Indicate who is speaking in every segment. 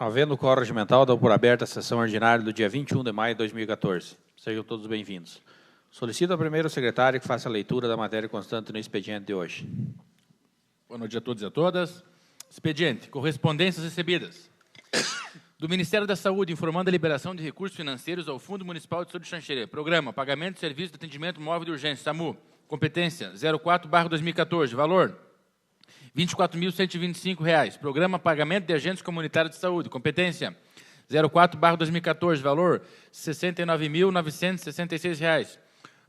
Speaker 1: Havendo quórum regimental, dou por aberta a sessão ordinária do dia 21 de maio de 2014. Sejam todos bem-vindos. Solicito ao primeiro secretário que faça a leitura da matéria constante no expediente de hoje.
Speaker 2: Boa noite a todos e a todas. Expediente. Correspondências recebidas. Do Ministério da Saúde, informando a liberação de recursos financeiros ao Fundo Municipal de Saúde de Xanxerê. Programa, pagamento de serviço de atendimento móvel de urgência, SAMU. Competência, 04/2014. Valor, R$ 24.125. Programa, pagamento de agentes comunitários de saúde. Competência, 04/2014. Valor, R$ 69.966.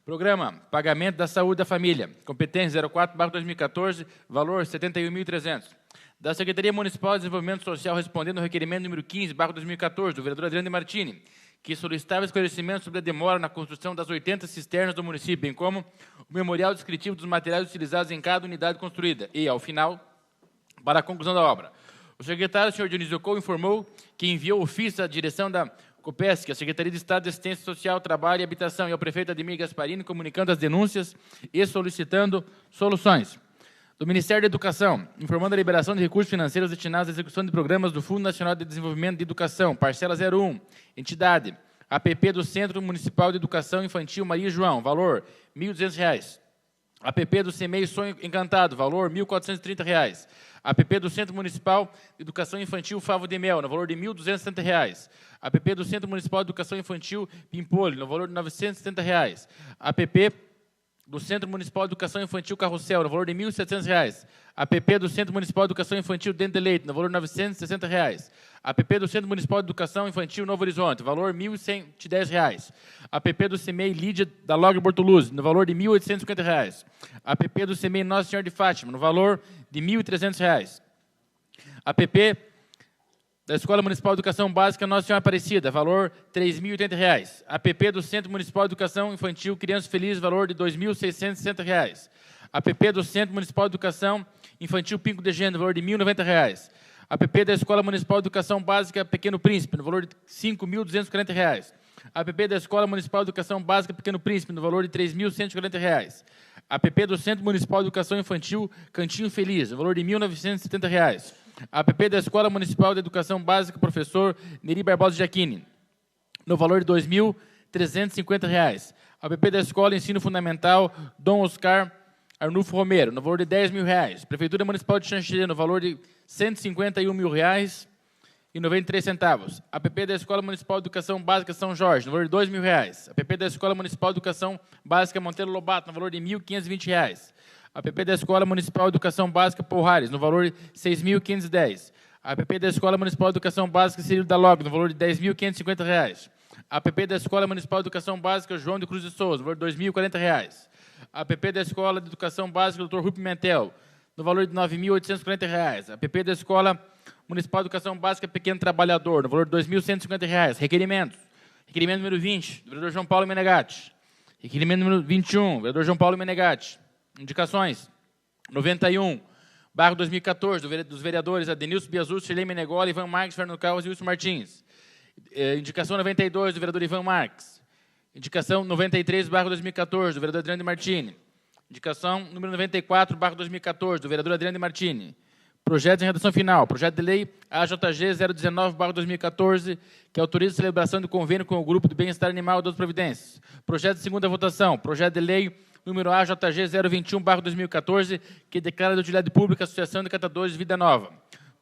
Speaker 2: Programa, pagamento da saúde da família. Competência, 04/2014. Valor, R$ 71.300. Da Secretaria Municipal de Desenvolvimento Social, respondendo ao requerimento número 15/2014, do vereador Adriano de Martini, que solicitava esclarecimento sobre a demora na construção das 80 cisternas do município, bem como o memorial descritivo dos materiais utilizados em cada unidade construída. E, ao final, para a conclusão da obra, o secretário, senhor Dionísio Couto, informou que enviou ofício à direção da COPESC, a Secretaria de Estado de Assistência Social, Trabalho e Habitação, e ao prefeito Ademir Gasparini, comunicando as denúncias e solicitando soluções. Do Ministério da Educação, informando a liberação de recursos financeiros destinados à execução de programas do Fundo Nacional de Desenvolvimento de Educação, parcela 01, entidade, APP do Centro Municipal de Educação Infantil Maria João, valor R$ 1.200. APP do CEMEI Sonho Encantado, valor R$ 1.430. APP do Centro Municipal de Educação Infantil Favo de Mel, no valor de R$ 1.270. APP do Centro Municipal de Educação Infantil Pimpolho, no valor de R$ 970. APP do Centro Municipal de Educação Infantil Carrossel, no valor de R$ 1.700. APP do Centro Municipal de Educação Infantil Dente de Leite, no valor de R$ 960. APP do Centro Municipal de Educação Infantil Novo Horizonte, valor R$ 1.110. APP do CEMEI Lídia da Logre Bortoluzzi, no valor de R$ 1.850. APP do CEMEI Nossa Senhora de Fátima, no valor de R$ 1.300. APP da Escola Municipal de Educação Básica Nossa Senhora Aparecida, valor R$ 3.080. APP do Centro Municipal de Educação Infantil Criança Feliz, valor de R$ 2.660. APP do Centro Municipal de Educação Infantil Pinco de Gênero, valor de R$ 1.090. APP da Escola Municipal de Educação Básica Pequeno Príncipe, no valor de R$ 5.240. APP da Escola Municipal de Educação Básica Pequeno Príncipe, no valor de R$ 3.140. APP do Centro Municipal de Educação Infantil Cantinho Feliz, no valor de R$ 1.970. APP da Escola Municipal de Educação Básica Professor Neri Barbosa Giacchini, no valor de R$ 2.350. APP da Escola Ensino Fundamental Dom Oscar Arnulfo Romero, no valor de R$ 10.000. Prefeitura Municipal de Xanxerê, no valor de R$ 151.000,93. APP da Escola Municipal de Educação Básica São Jorge, no valor de R$ 2.000. APP da Escola Municipal de Educação Básica Monteiro Lobato, no valor de R$ 1.520. APP da Escola Municipal de Educação Básica Porrares, no valor de R$ 6.510. APP da Escola Municipal de Educação Básica Cirilo da Log, no valor de R$ 10.550. APP da Escola Municipal de Educação Básica João de Cruz de Souza, no valor de R$ 2.040. APP da Escola de Educação Básica Dr. Rui Pimentel, no valor de R$ 9.840. APP da Escola Municipal de Educação Básica Pequeno Trabalhador, no valor de R$ 2.150. Requerimentos. Requerimento número 20, do vereador João Paulo Menegatti. Requerimento número 21, vereador João Paulo Menegatti. Indicações. 91/2014, dos vereadores Adenilson Biasus, Shirley Menegola, Ivan Marques, Fernando Carlos e Wilson Martins. Indicação 92, do vereador Ivan Marques. Indicação 93/2014, do vereador Adriano de Martini. Indicação número 94/2014, do vereador Adriano de Martini. Projeto em redação final. Projeto de lei AJG 019/2014, que autoriza a celebração de convênio com o Grupo de Bem-Estar Animal e outras providências. Projeto de segunda votação. Projeto de lei número AJG 021/2014, que declara de utilidade pública a Associação de Catadores de Vida Nova.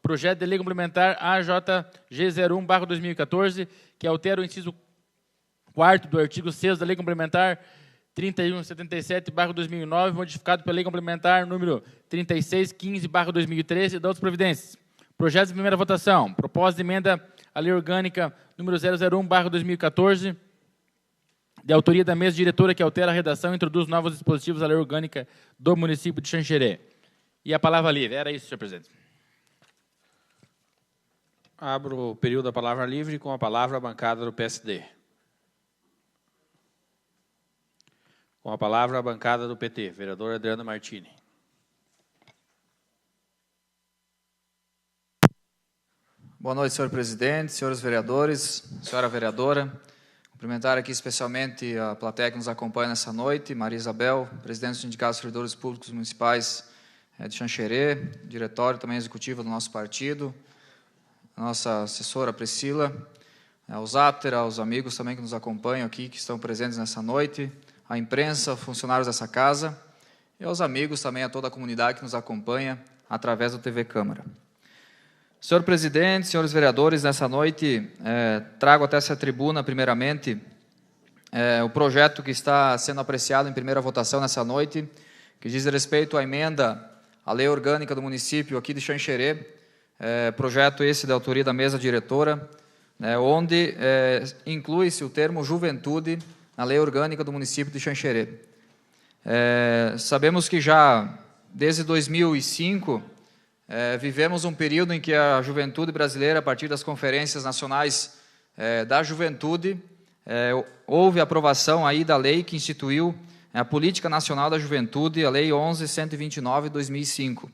Speaker 2: Projeto de lei complementar AJG 01/2014, que altera o inciso 4º do artigo 6º da Lei Complementar 3177/2009, modificado pela Lei Complementar número 3615/2013 e da outras providências. Projeto de primeira votação. Proposta de emenda à Lei Orgânica número 001/2014, de autoria da mesa diretora, que altera a redação e introduz novos dispositivos à Lei Orgânica do município de Xanxerê. E a palavra livre. Era isso, senhor presidente.
Speaker 1: Abro o período da palavra livre com a palavra a bancada do PSD. Com a palavra a bancada do PT, vereador Adriano Martini.
Speaker 3: Boa noite, senhor presidente, senhores vereadores, senhora vereadora. Cumprimentar aqui especialmente a plateia que nos acompanha nessa noite, Maria Isabel, presidente do Sindicato dos Servidores Públicos Municipais de Xanxerê, diretório também executivo do nosso partido, nossa assessora Priscila, ao Záter, aos amigos também que nos acompanham aqui, que estão presentes nessa noite, à imprensa, funcionários dessa casa, e aos amigos também, a toda a comunidade que nos acompanha através do TV Câmara. Senhor presidente, senhores vereadores, nessa noite trago até essa tribuna, primeiramente, o projeto que está sendo apreciado em primeira votação nessa noite, que diz respeito à emenda à lei orgânica do município aqui de Xanxerê, projeto esse da autoria da mesa diretora, onde inclui-se o termo juventude na lei orgânica do município de Xanxerê. Sabemos que já desde 2005 vivemos um período em que a juventude brasileira, a partir das conferências nacionais da juventude, houve aprovação aí da lei que instituiu a Política Nacional da Juventude, a Lei 11.129 de 2005.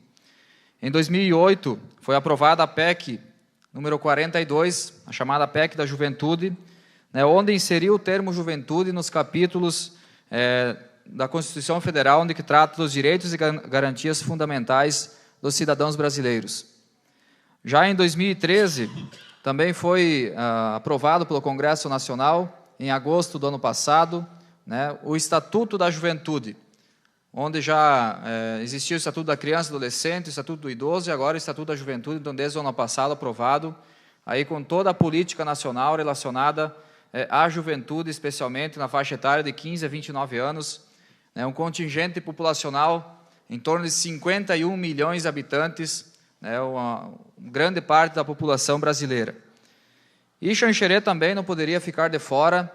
Speaker 3: Em 2008, foi aprovada a PEC número 42, a chamada PEC da Juventude, onde inseriu o termo juventude nos capítulos da Constituição Federal, onde que trata dos direitos e garantias fundamentais dos cidadãos brasileiros. Já em 2013, também foi aprovado pelo Congresso Nacional, em agosto do ano passado, o Estatuto da Juventude, onde já existia o Estatuto da Criança e Adolescente, o Estatuto do Idoso e agora o Estatuto da Juventude, então desde o ano passado aprovado, aí com toda a política nacional relacionada à juventude, especialmente na faixa etária de 15 a 29 anos, um contingente populacional em torno de 51 milhões de habitantes, uma grande parte da população brasileira. E Xanxerê também não poderia ficar de fora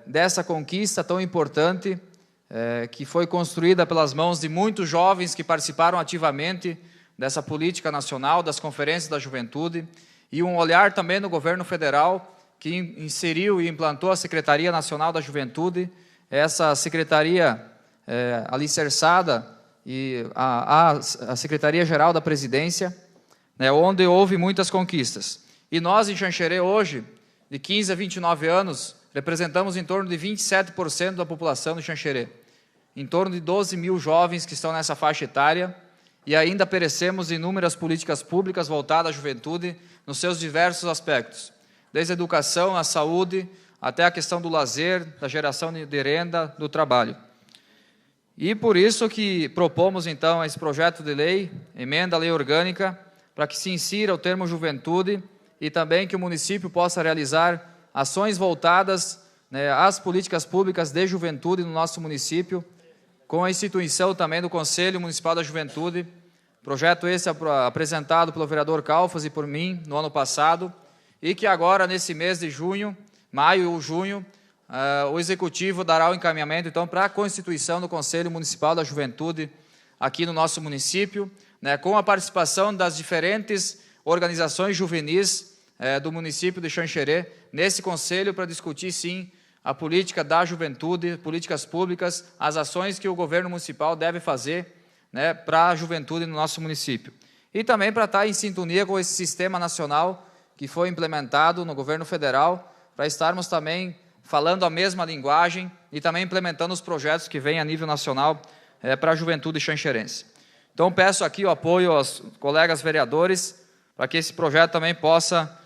Speaker 3: dessa conquista tão importante que foi construída pelas mãos de muitos jovens que participaram ativamente dessa política nacional, das conferências da juventude, e um olhar também do governo federal, que inseriu e implantou a Secretaria Nacional da Juventude, essa secretaria alicerçada e a Secretaria-Geral da Presidência, onde houve muitas conquistas. E nós, em Xanxerê, hoje, de 15 a 29 anos, representamos em torno de 27% da população de Xanxerê, em torno de 12 mil jovens que estão nessa faixa etária, e ainda perecemos inúmeras políticas públicas voltadas à juventude nos seus diversos aspectos, desde a educação, a saúde, até a questão do lazer, da geração de renda, do trabalho. E por isso que propomos, então, esse projeto de lei, emenda à lei orgânica, para que se insira o termo juventude e também que o município possa realizar ações voltadas às políticas públicas de juventude no nosso município, com a instituição também do Conselho Municipal da Juventude, projeto esse apresentado pelo vereador Calfas e por mim no ano passado, e que agora, nesse mês de junho, maio ou junho, o Executivo dará o encaminhamento, então, para a constituição do Conselho Municipal da Juventude aqui no nosso município, com a participação das diferentes organizações juvenis do município de Xanxerê, nesse conselho para discutir, sim, a política da juventude, políticas públicas, as ações que o governo municipal deve fazer para a juventude no nosso município. E também para estar em sintonia com esse sistema nacional que foi implementado no governo federal, para estarmos também falando a mesma linguagem e também implementando os projetos que vêm a nível nacional para a juventude xanxerense. Então, peço aqui o apoio aos colegas vereadores para que esse projeto também possa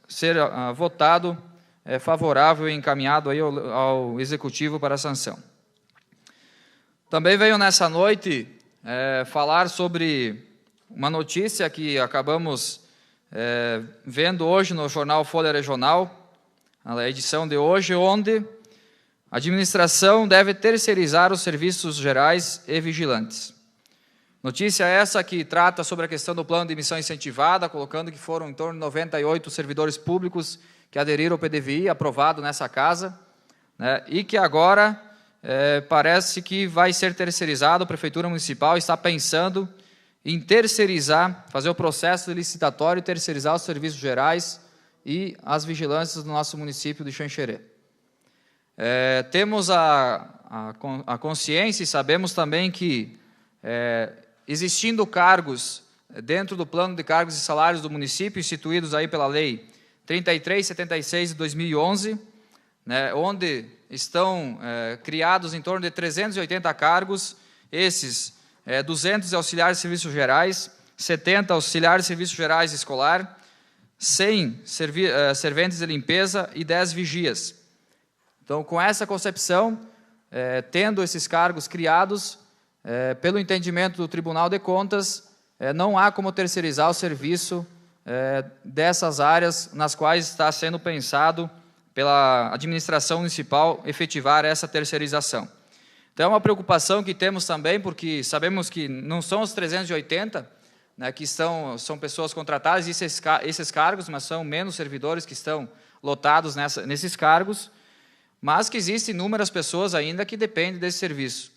Speaker 3: ser votado favorável e encaminhado aí ao Executivo para a sanção. Também venho nessa noite falar sobre uma notícia que acabamos vendo hoje no jornal Folha Regional, a edição de hoje, onde a administração deve terceirizar os serviços gerais e vigilantes. Notícia essa que trata sobre a questão do plano de emissão incentivada, colocando que foram em torno de 98 servidores públicos que aderiram ao PDVI, aprovado nessa casa, e que agora parece que vai ser terceirizado. A Prefeitura Municipal está pensando em terceirizar, fazer o processo licitatório e terceirizar os serviços gerais e as vigilâncias do nosso município de Xanxerê. Temos a consciência e sabemos também que, existindo cargos dentro do plano de cargos e salários do município, instituídos aí pela Lei 3376 de 2011, onde estão criados em torno de 380 cargos, esses 200 auxiliares de serviços gerais, 70 auxiliares de serviços gerais escolar, 100 serventes de limpeza e 10 vigias. Então, com essa concepção, tendo esses cargos criados, pelo entendimento do Tribunal de Contas, não há como terceirizar o serviço dessas áreas nas quais está sendo pensado pela administração municipal efetivar essa terceirização. Então, é uma preocupação que temos também, porque sabemos que não são os 380, né, que são pessoas contratadas, esses cargos, mas são menos servidores que estão lotados nesses cargos, mas que existem inúmeras pessoas ainda que dependem desse serviço.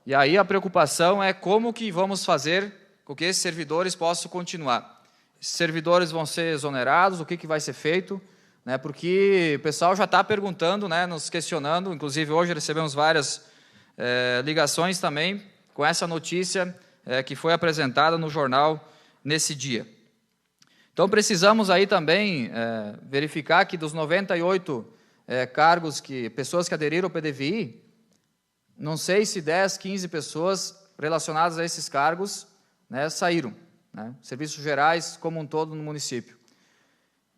Speaker 3: E aí a preocupação é como que vamos fazer com que esses servidores possam continuar. Esses servidores vão ser exonerados, o que vai ser feito, né, porque o pessoal já está perguntando, né, nos questionando, inclusive hoje recebemos várias ligações também com essa notícia que foi apresentada no jornal nesse dia. Então, precisamos aí também verificar que dos 98 cargos, pessoas que aderiram ao PDVI, não sei se 10, 15 pessoas relacionadas a esses cargos, né, saíram, né, serviços gerais como um todo no município.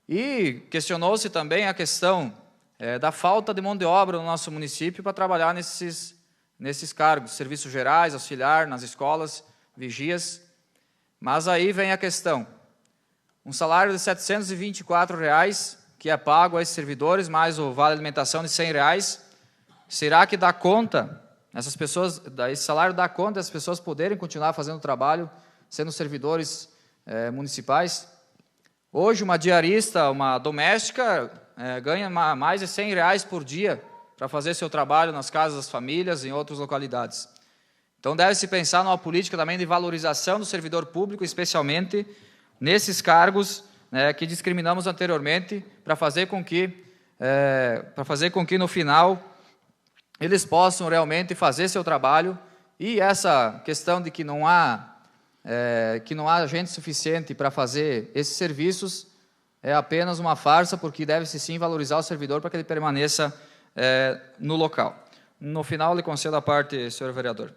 Speaker 3: E questionou-se também a questão da falta de mão de obra no nosso município para trabalhar nesses cargos, serviços gerais, auxiliar, nas escolas, vigias. Mas aí vem a questão, um salário de R$ 724, que é pago a esses servidores, mais o vale alimentação de R$ 100, será que dá conta, esse salário dá conta das pessoas poderem continuar fazendo o trabalho, sendo servidores municipais? Hoje, uma diarista, uma doméstica, ganha mais de R$ 100 por dia para fazer seu trabalho nas casas das famílias, em outras localidades. Então, deve-se pensar numa política também de valorização do servidor público, especialmente nesses cargos que discriminamos anteriormente, para fazer com que no final eles possam realmente fazer seu trabalho. E essa questão de que não há gente suficiente para fazer esses serviços é apenas uma farsa, porque deve-se sim valorizar o servidor para que ele permaneça no local. No final, lhe concedo a parte, senhor vereador.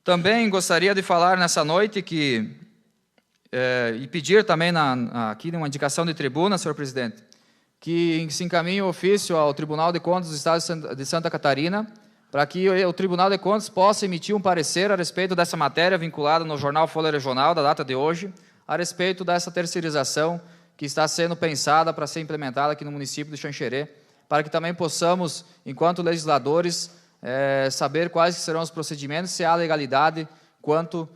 Speaker 3: Também gostaria de falar nessa noite e pedir também aqui uma indicação de tribuna, senhor presidente, que se encaminhe o ofício ao Tribunal de Contas do Estado de Santa Catarina, para que o Tribunal de Contas possa emitir um parecer a respeito dessa matéria vinculada no jornal Folha Regional, da data de hoje, a respeito dessa terceirização que está sendo pensada para ser implementada aqui no município de Xanxerê, para que também possamos, enquanto legisladores, saber quais serão os procedimentos, se há legalidade quanto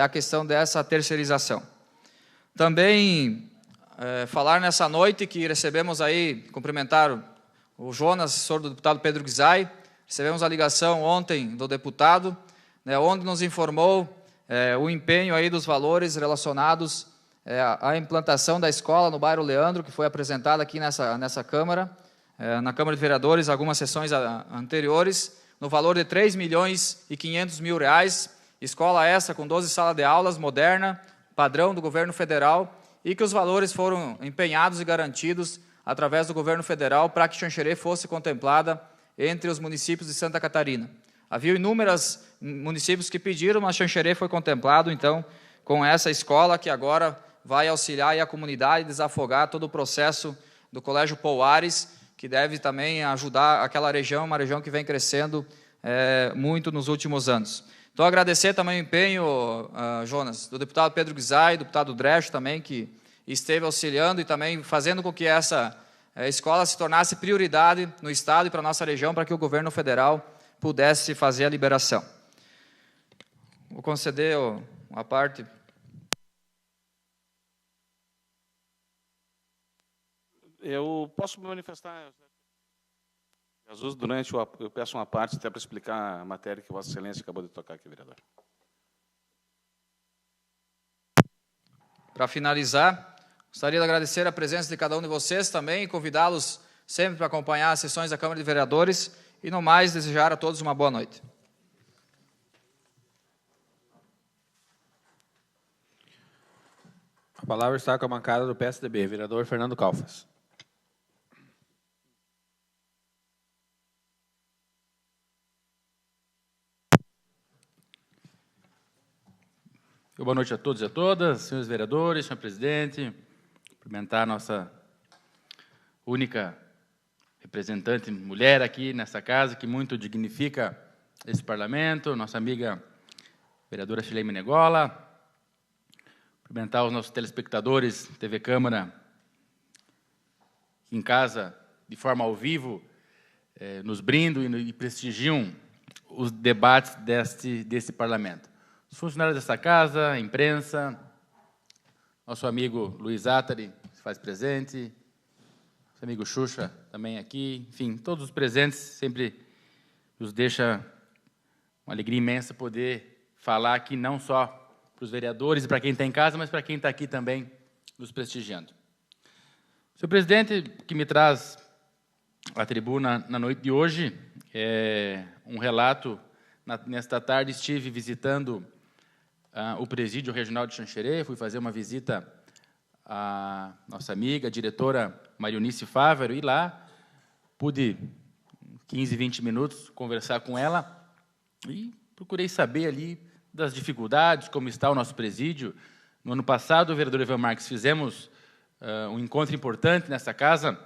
Speaker 3: à questão dessa terceirização. Também falar nessa noite que recebemos aí, cumprimentar o Jonas, assessor do deputado Pedro Guizai, recebemos a ligação ontem do deputado, onde nos informou o empenho aí dos valores relacionados à implantação da escola no bairro Leandro, que foi apresentada aqui nessa Câmara, na Câmara de Vereadores, algumas sessões anteriores, no valor de R$ 3.500.000, escola essa com 12 salas de aulas, moderna, padrão do governo federal, e que os valores foram empenhados e garantidos através do governo federal para que Xanxerê fosse contemplada entre os municípios de Santa Catarina. Havia inúmeros municípios que pediram, mas Xanxerê foi contemplado, então, com essa escola que agora vai auxiliar a comunidade a desafogar todo o processo do Colégio Pouares, que deve também ajudar aquela região, uma região que vem crescendo muito nos últimos anos. Então, agradecer também o empenho, Jonas, do deputado Pedro Guizai, do deputado Dresch também, que esteve auxiliando e também fazendo com que essa escola se tornasse prioridade no Estado e para a nossa região, para que o governo federal pudesse fazer a liberação. Vou conceder uma parte.
Speaker 4: Eu posso me manifestar, Jesus, eu peço uma parte até para explicar a matéria que Vossa Excelência acabou de tocar aqui, vereador.
Speaker 3: Para finalizar, gostaria de agradecer a presença de cada um de vocês também e convidá-los sempre para acompanhar as sessões da Câmara de Vereadores e, no mais, desejar a todos uma boa noite.
Speaker 1: A palavra está com a bancada do PSDB, vereador Fernando Calfas.
Speaker 2: Boa noite a todos e a todas, senhores vereadores, senhor presidente. Cumprimentar a nossa única representante mulher aqui nessa casa, que muito dignifica esse parlamento, nossa amiga vereadora Shirley Menegola. Cumprimentar os nossos telespectadores, TV Câmara, que em casa, de forma ao vivo, nos brindam e prestigiam os debates desse parlamento. Os funcionários dessa casa, a imprensa, nosso amigo Luiz Attari se faz presente, nosso amigo Xuxa também aqui, enfim, todos os presentes, sempre nos deixa uma alegria imensa poder falar aqui, não só para os vereadores e para quem está em casa, mas para quem está aqui também nos prestigiando. Senhor presidente, que me traz à tribuna na noite de hoje é um relato. Nesta tarde estive visitando o Presídio Regional de Xanxerê, fui fazer uma visita à nossa amiga, a diretora Marionice Fávero, e lá pude, 15, 20 minutos, conversar com ela e procurei saber ali das dificuldades, como está o nosso presídio. No ano passado, o vereador Ivan Marques, fizemos um encontro importante nessa casa,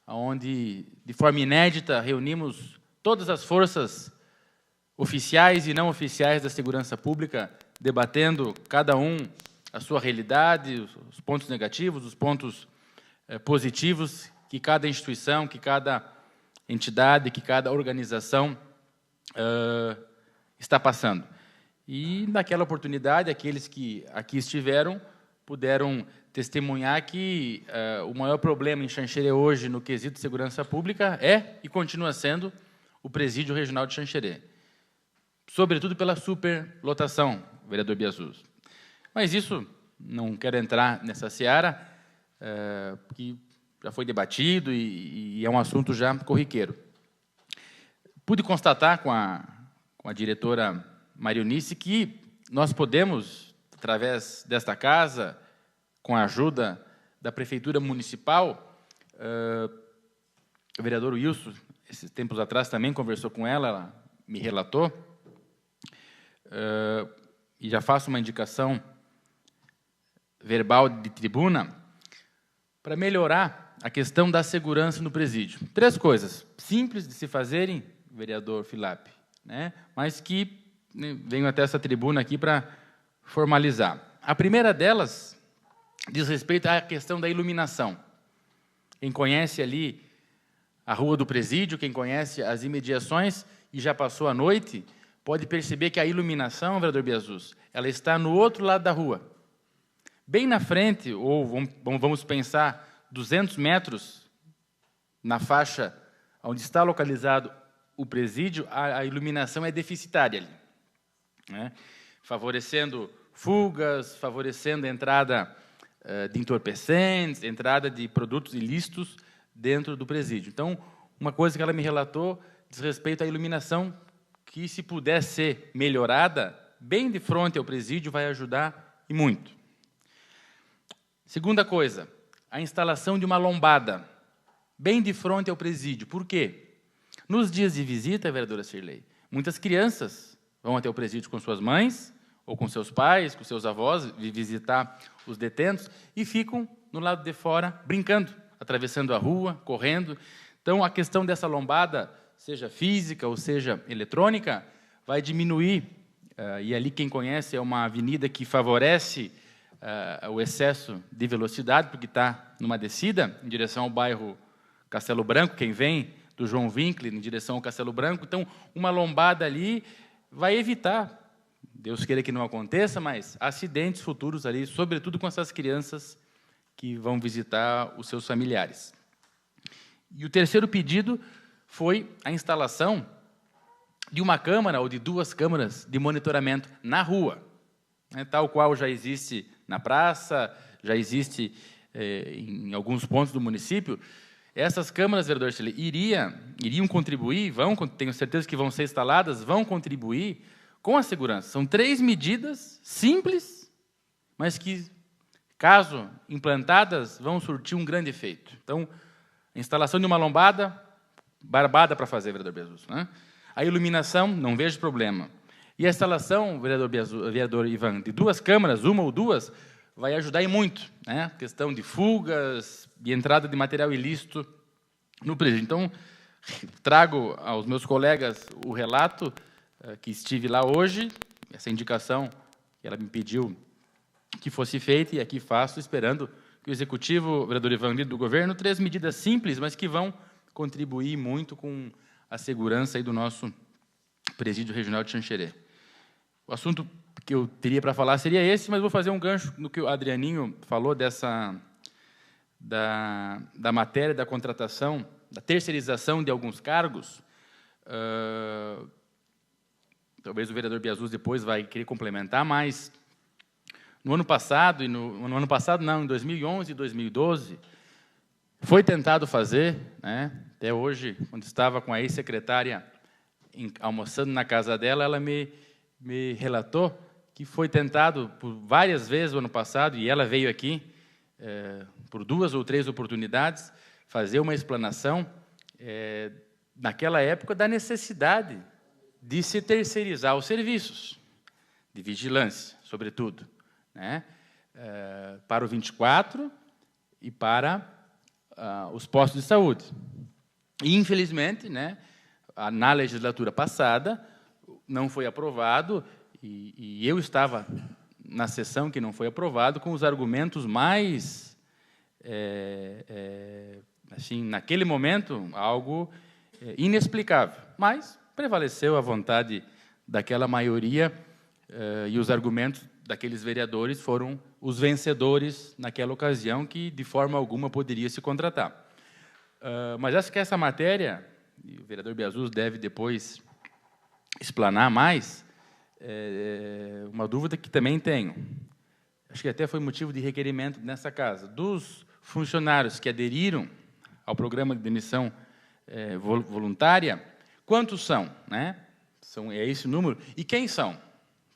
Speaker 2: onde, de forma inédita, reunimos todas as forças oficiais e não oficiais da segurança pública, debatendo cada um a sua realidade, os pontos negativos, os pontos positivos que cada instituição, que cada entidade, que cada organização está passando. E, naquela oportunidade, aqueles que aqui estiveram puderam testemunhar que o maior problema em Xanxerê hoje, no quesito de segurança pública, é e continua sendo o Presídio Regional de Xanxerê. Sobretudo pela superlotação, vereador Biasus. Mas isso, não quero entrar nessa seara, que já foi debatido e é um assunto já corriqueiro. Pude constatar com a diretora Marionice que nós podemos, através desta casa, com a ajuda da Prefeitura Municipal, o vereador Wilson, esses tempos atrás, também conversou com ela me relatou, e já faço uma indicação verbal de tribuna, para melhorar a questão da segurança no presídio. 3 coisas simples de se fazerem, vereador Filap, né, mas que venho até essa tribuna aqui para formalizar. A primeira delas diz respeito à questão da iluminação. Quem conhece ali a Rua do Presídio, quem conhece as imediações e já passou a noite, pode perceber que a iluminação, vereador Biasus, ela está no outro lado da rua. Bem na frente, ou vamos pensar 200 metros na faixa onde está localizado o presídio, a iluminação é deficitária ali, né? Favorecendo fugas, favorecendo a entrada de entorpecentes, entrada de produtos ilícitos dentro do presídio. Então, uma coisa que ela me relatou diz respeito à iluminação, que, se puder ser melhorada, bem de frente ao presídio, vai ajudar e muito. Segunda coisa, a instalação de uma lombada, bem de frente ao presídio. Por quê? Nos dias de visita, vereadora Shirley, muitas crianças vão até o presídio com suas mães, ou com seus pais, com seus avós, visitar os detentos, e ficam no lado de fora, brincando, atravessando a rua, correndo. Então, a questão dessa lombada, seja física ou seja eletrônica, vai diminuir, e ali quem conhece é uma avenida que favorece o excesso de velocidade, porque está numa descida em direção ao bairro Castelo Branco, quem vem do João Winkler em direção ao Castelo Branco. Então, uma lombada ali vai evitar, Deus queira que não aconteça, mas acidentes futuros ali, sobretudo com essas crianças que vão visitar os seus familiares. E o terceiro pedido foi a instalação de uma câmara ou de 2 câmaras de monitoramento na rua, né, tal qual já existe na praça, já existe em alguns pontos do município. Essas câmaras, vereador Shirley, iriam contribuir, tenho certeza que vão ser instaladas, vão contribuir com a segurança. São 3 medidas simples, mas que, caso implantadas, vão surtir um grande efeito. Então, a instalação de uma lombada, barbada para fazer, vereador Biasus, né? A iluminação, não vejo problema. E a instalação, vereador Ivan, de 2 câmaras, 1 ou 2, vai ajudar e muito, né? Questão de fugas, de entrada de material ilícito no presídio. Então, trago aos meus colegas o relato que estive lá hoje, essa indicação que ela me pediu que fosse feita, e aqui faço, esperando que o Executivo, o vereador Ivan, do governo, 3 medidas simples, mas que vão contribuir muito com a segurança aí do nosso presídio regional de Xanxerê. O assunto que eu teria para falar seria esse, mas vou fazer um gancho no que o Adrianinho falou da matéria da contratação, da terceirização de alguns cargos. Talvez o vereador Biasus depois vai querer complementar, mas no ano passado, em 2011 e 2012, foi tentado fazer, né, até hoje, quando estava com a ex-secretária almoçando na casa dela, ela me relatou que foi tentado por várias vezes no ano passado, e ela veio aqui por 2 ou 3 oportunidades, fazer uma explanação, naquela época, da necessidade de se terceirizar os serviços de vigilância, sobretudo, né, para o 24 e para os postos de saúde. E, infelizmente, né, na legislatura passada, não foi aprovado, e eu estava na sessão que não foi aprovado, com os argumentos mais, assim, naquele momento, algo inexplicável. Mas prevaleceu a vontade daquela maioria, e os argumentos daqueles vereadores foram os vencedores naquela ocasião, que de forma alguma poderia se contratar. Mas acho que essa matéria, e o vereador Biasus deve depois explanar mais, uma dúvida que também tenho. Acho que até foi motivo de requerimento nessa casa. Dos funcionários que aderiram ao programa de demissão voluntária, quantos são, né? É esse o número? E quem são?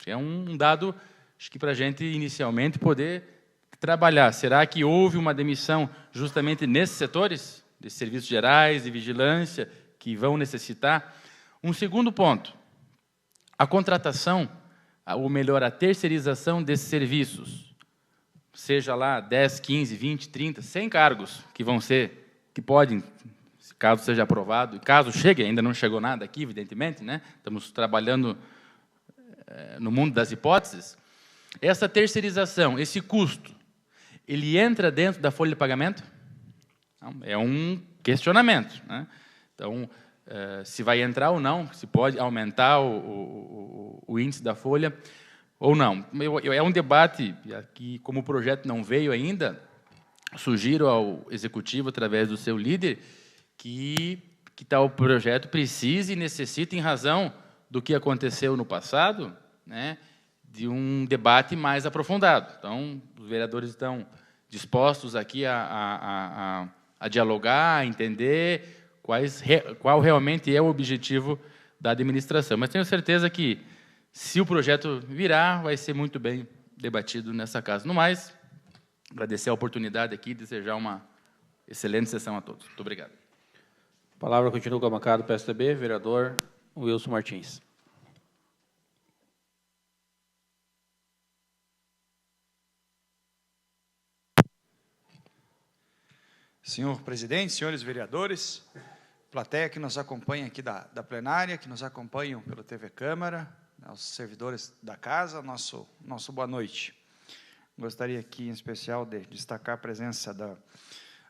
Speaker 2: É um dado, acho que para a gente, inicialmente, poder trabalhar. Será que houve uma demissão justamente nesses setores, de serviços gerais, de vigilância, que vão necessitar? Um segundo ponto, a contratação, ou melhor, a terceirização desses serviços, seja lá 10, 15, 20, 30, 100 cargos que podem, caso seja aprovado, caso chegue, ainda não chegou nada aqui, evidentemente, né? Estamos trabalhando no mundo das hipóteses. Essa terceirização, esse custo, ele entra dentro da folha de pagamento? É um questionamento, né? Então, se vai entrar ou não, se pode aumentar o índice da folha ou não. É um debate, que, como o projeto não veio ainda, sugiro ao Executivo, através do seu líder, que tal projeto precise e necessite, em razão do que aconteceu no passado, né, de um debate mais aprofundado. Então, os vereadores estão dispostos aqui a dialogar, a entender qual realmente é o objetivo da administração. Mas tenho certeza que, se o projeto virar, vai ser muito bem debatido nessa casa. No mais, agradecer a oportunidade aqui e desejar uma excelente sessão a todos. Muito obrigado.
Speaker 1: A palavra continua com a bancada do PSDB, vereador Wilson Martins.
Speaker 5: Senhor presidente, senhores vereadores, plateia que nos acompanha aqui da plenária, que nos acompanham pelo TV Câmara, aos servidores da casa, nosso boa noite. Gostaria aqui, em especial, de destacar a presença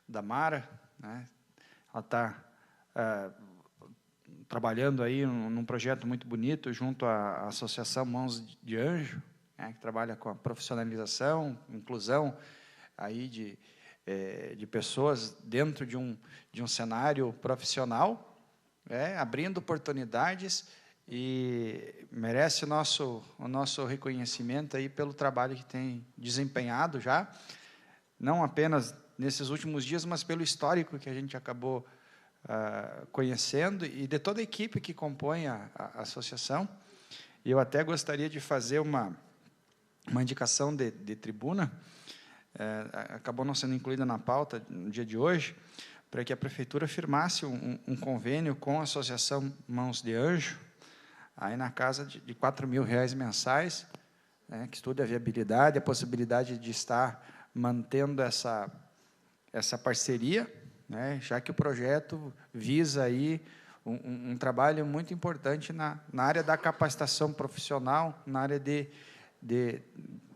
Speaker 5: da Mara, né? Ela está trabalhando aí num projeto muito bonito, junto à Associação Mãos de Anjo, né, que trabalha com a profissionalização, inclusão aí de pessoas dentro de um cenário profissional, abrindo oportunidades, e merece o nosso reconhecimento aí pelo trabalho que tem desempenhado já, não apenas nesses últimos dias, mas pelo histórico que a gente acabou conhecendo, e de toda a equipe que compõe a associação. E eu até gostaria de fazer uma indicação de tribuna, acabou não sendo incluída na pauta no dia de hoje, para que a Prefeitura firmasse um convênio com a Associação Mãos de Anjo, aí na casa de R$4.000 mensais, né, que estude a viabilidade, a possibilidade de estar mantendo essa parceria, né, já que o projeto visa aí um trabalho muito importante na área da capacitação profissional, na área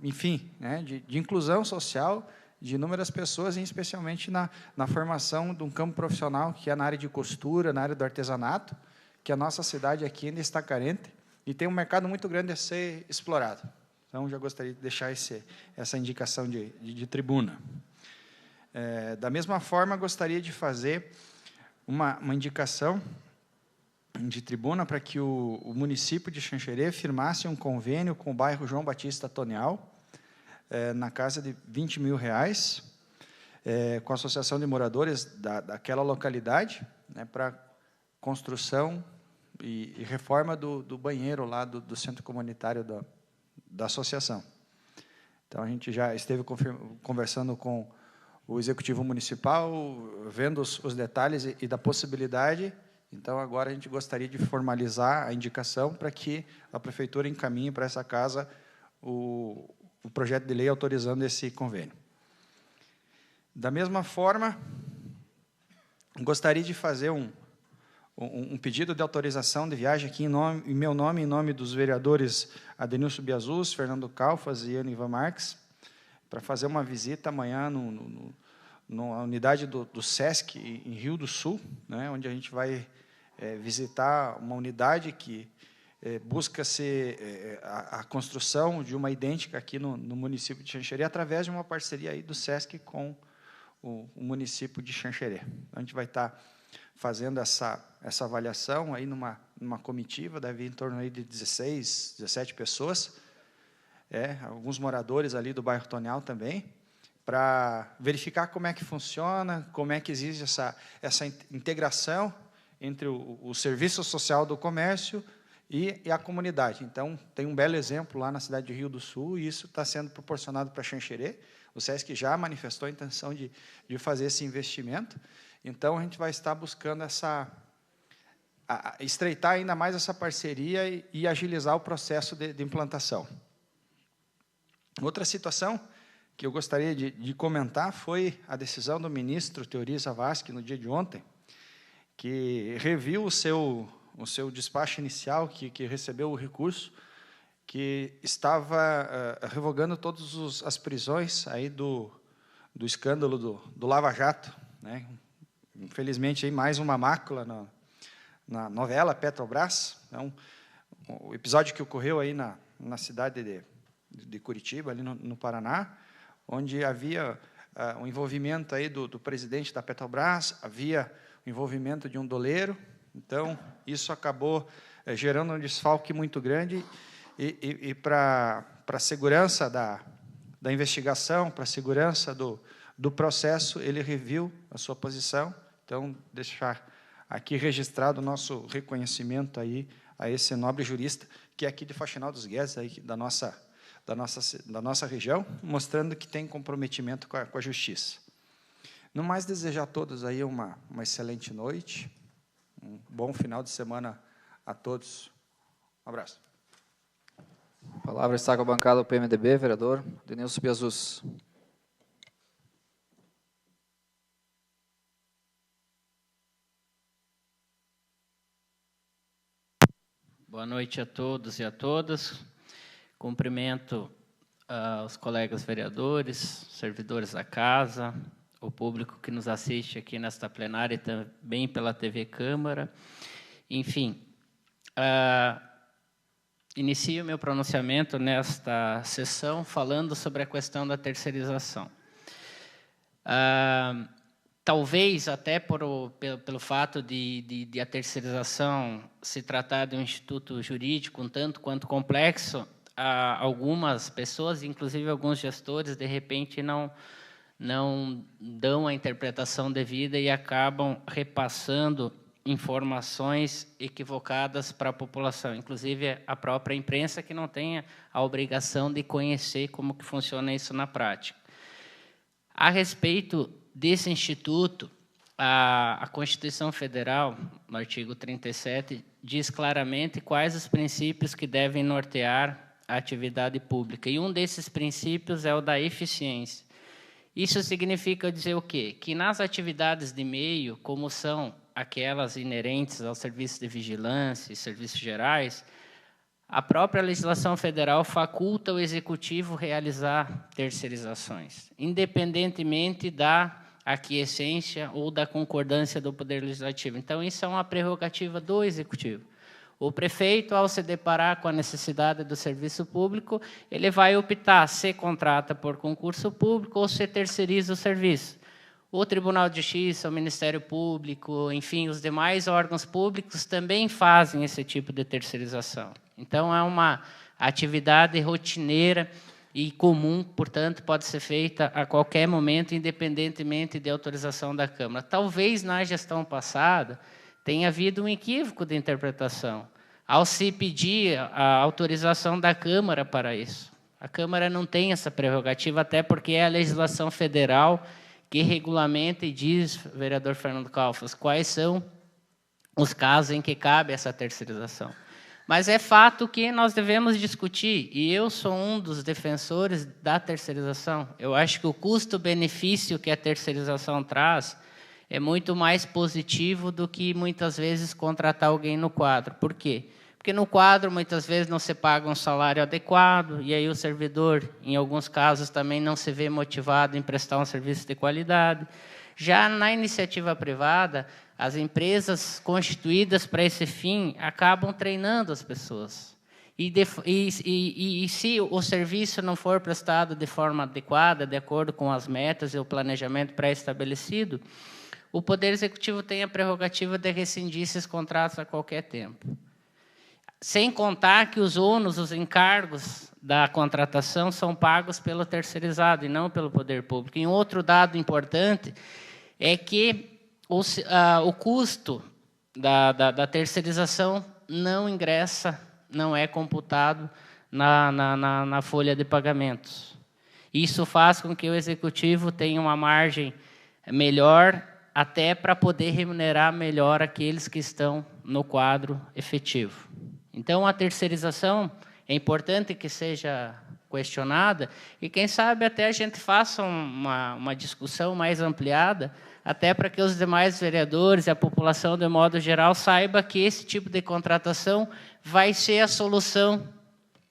Speaker 5: enfim, né, de inclusão social de inúmeras pessoas, e especialmente na formação de um campo profissional, que é na área de costura, na área do artesanato, que a nossa cidade aqui ainda está carente, e tem um mercado muito grande a ser explorado. Então, já gostaria de deixar essa indicação de tribuna. Da mesma forma, gostaria de fazer uma indicação de tribuna para que o município de Xanxerê firmasse um convênio com o bairro João Batista Tonial, na casa de R$20.000, com a associação de moradores daquela localidade, né, para construção e reforma do banheiro lá do centro comunitário da associação. Então, a gente já esteve conversando com o executivo municipal, vendo os detalhes e da possibilidade. Então, agora a gente gostaria de formalizar a indicação para que a prefeitura encaminhe para essa casa o projeto de lei autorizando esse convênio. Da mesma forma, gostaria de fazer um pedido de autorização de viagem aqui em meu nome, em nome dos vereadores Adenilson Biazus, Fernando Calfas e Anivan Marques, para fazer uma visita amanhã na unidade do SESC, em Rio do Sul, né, onde a gente vai visitar uma unidade que busca ser a construção de uma idêntica aqui no município de Xanxerê, através de uma parceria aí do SESC com o município de Xanxerê. A gente vai estar fazendo essa avaliação aí numa comitiva, deve ir em torno aí de 16, 17 pessoas, alguns moradores ali do bairro Tonial também, para verificar como é que funciona, como é que existe essa integração entre o serviço social do comércio e a comunidade. Então, tem um belo exemplo lá na cidade de Rio do Sul, e isso está sendo proporcionado para Xanxerê. O SESC já manifestou a intenção de fazer esse investimento. Então, a gente vai estar buscando estreitar ainda mais essa parceria e agilizar o processo de implantação. Outra situação que eu gostaria de comentar foi a decisão do ministro Teori Zavascki, no dia de ontem, que reviu o seu despacho inicial, que recebeu o recurso, que estava revogando todas as prisões aí do escândalo do Lava Jato, né? Infelizmente, aí mais uma mácula na novela Petrobras. Então, o episódio que ocorreu aí na cidade de Curitiba, ali no Paraná, onde havia o envolvimento aí do presidente da Petrobras, havia o envolvimento de um doleiro. Então, isso acabou gerando um desfalque muito grande, e para a segurança da investigação, para a segurança do processo, ele reviu a sua posição. Então, deixar aqui registrado o nosso reconhecimento aí a esse nobre jurista, que é aqui de Faxinal dos Guedes, aí da nossa região, mostrando que tem comprometimento com a justiça. No mais, desejar a todos aí uma excelente noite, um bom final de semana a todos. Um abraço.
Speaker 3: A palavra está com a bancada do PMDB, vereador Adenilson Biazus.
Speaker 6: Boa noite a todos e a todas. Cumprimento os colegas vereadores, servidores da casa, o público que nos assiste aqui nesta plenária e também pela TV Câmara. Enfim, inicio meu pronunciamento nesta sessão falando sobre a questão da terceirização. Talvez até pelo fato de a terceirização se tratar de um instituto jurídico um tanto quanto complexo, algumas pessoas, inclusive alguns gestores, de repente não dão a interpretação devida e acabam repassando informações equivocadas para a população, inclusive a própria imprensa, que não tem a obrigação de conhecer como que funciona isso na prática. A respeito desse instituto, a Constituição Federal, no artigo 37, diz claramente quais os princípios que devem nortear a atividade pública. E um desses princípios é o da eficiência. Isso significa dizer o quê? Que nas atividades de meio, como são aquelas inerentes aos serviços de vigilância e serviços gerais, a própria legislação federal faculta o executivo realizar terceirizações, independentemente da aquiescência ou da concordância do Poder Legislativo. Então, isso é uma prerrogativa do executivo. O prefeito, ao se deparar com a necessidade do serviço público, ele vai optar se contrata por concurso público ou se terceiriza o serviço. O Tribunal de Justiça, o Ministério Público, enfim, os demais órgãos públicos também fazem esse tipo de terceirização. Então, é uma atividade rotineira e comum, portanto, pode ser feita a qualquer momento, independentemente de autorização da Câmara. Talvez, na gestão passada, tenha havido um equívoco de interpretação, ao se pedir a autorização da Câmara para isso. A Câmara não tem essa prerrogativa, até porque é a legislação federal que regulamenta e diz, vereador Fernando Calfas, quais são os casos em que cabe essa terceirização. Mas é fato que nós devemos discutir, e eu sou um dos defensores da terceirização. Eu acho que o custo-benefício que a terceirização traz é muito mais positivo do que, muitas vezes, contratar alguém no quadro. Por quê? Porque no quadro, muitas vezes, não se paga um salário adequado, e aí o servidor, em alguns casos, também não se vê motivado em prestar um serviço de qualidade. Já na iniciativa privada, as empresas constituídas para esse fim acabam treinando as pessoas. E se o serviço não for prestado de forma adequada, de acordo com as metas e o planejamento pré-estabelecido, o Poder Executivo tem a prerrogativa de rescindir esses contratos a qualquer tempo. Sem contar que os ônus, os encargos da contratação são pagos pelo terceirizado e não pelo Poder Público. E um outro dado importante é que o custo da terceirização não ingressa, não é computado na folha de pagamentos. Isso faz com que o Executivo tenha uma margem melhor, até para poder remunerar melhor aqueles que estão no quadro efetivo. Então, a terceirização é importante que seja questionada e, quem sabe, até a gente faça uma discussão mais ampliada, até para que os demais vereadores e a população, de modo geral, saiba que esse tipo de contratação vai ser a solução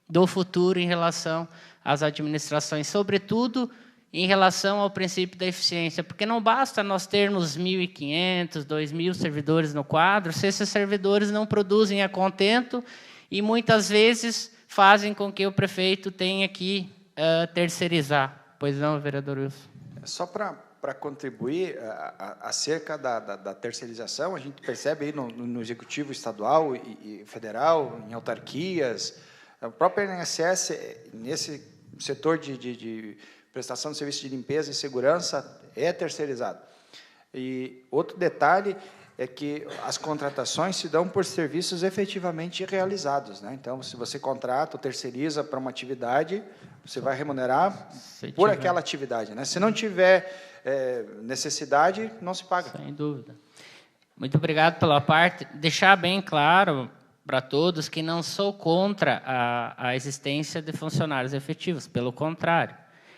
Speaker 6: do futuro em relação às administrações, sobretudo em relação ao princípio da eficiência, porque não basta nós termos 1.500, 2.000 servidores no quadro, se esses servidores não produzem a contento e, muitas vezes, fazem com que o prefeito tenha que terceirizar. Pois não, vereador Wilson?
Speaker 5: Só para contribuir acerca da terceirização, a gente percebe aí no Executivo Estadual e Federal, em autarquias, o próprio INSS, nesse setor de prestação de serviço de limpeza e segurança, é terceirizado. E outro detalhe é que as contratações se dão por serviços efetivamente realizados, né? Então, se você contrata ou terceiriza para uma atividade, você vai remunerar por aquela atividade, né? Se não tiver necessidade, não se paga.
Speaker 6: Sem dúvida. Muito obrigado pela parte. Deixar bem claro para todos que não sou contra a existência de funcionários efetivos, pelo contrário.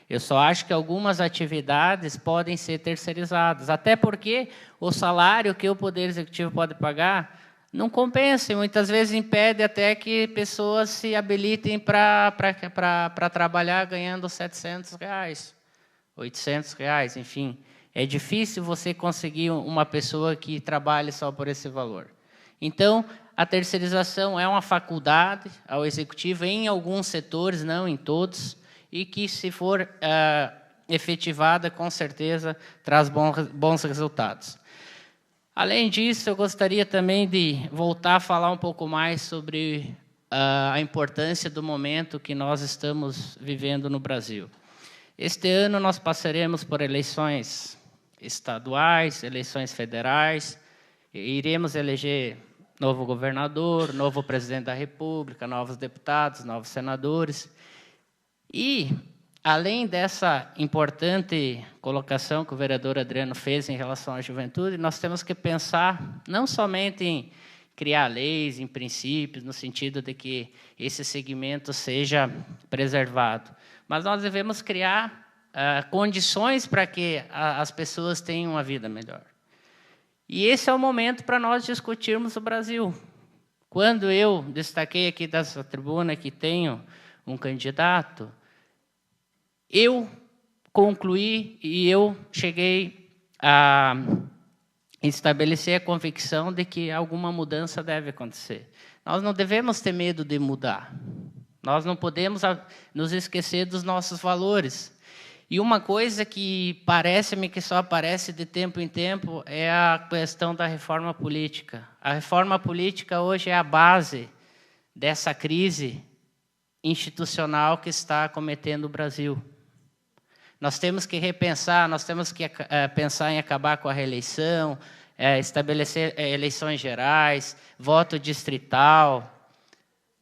Speaker 6: Eu só acho que algumas atividades podem ser terceirizadas, até porque o salário que o Poder Executivo pode pagar não compensa, e muitas vezes impede até que pessoas se habilitem para trabalhar ganhando R$700, R$800, enfim. É difícil você conseguir uma pessoa que trabalhe só por esse valor. Então, a terceirização é uma faculdade ao Executivo em alguns setores, não em todos, e que, se for efetivada, com certeza, traz bons resultados. Além disso, eu gostaria também de voltar a falar um pouco mais sobre a importância do momento que nós estamos vivendo no Brasil. Este ano, nós passaremos por eleições estaduais, eleições federais, iremos eleger novo governador, novo presidente da República, novos deputados, novos senadores. E além dessa importante colocação que o vereador Adriano fez em relação à juventude, nós temos que pensar não somente em criar leis, em princípios, no sentido de que esse segmento seja preservado, mas nós devemos criar condições para que as pessoas tenham uma vida melhor. E esse é o momento para nós discutirmos o Brasil. Quando eu destaquei aqui dessa tribuna que tenho um candidato, eu concluí e eu cheguei a estabelecer a convicção de que alguma mudança deve acontecer. Nós não devemos ter medo de mudar. Nós não podemos nos esquecer dos nossos valores. E uma coisa que parece-me que só aparece de tempo em tempo é a questão da reforma política. A reforma política hoje é a base dessa crise institucional que está acometendo o Brasil. Nós temos que repensar, nós temos que pensar em acabar com a reeleição, estabelecer eleições gerais, voto distrital.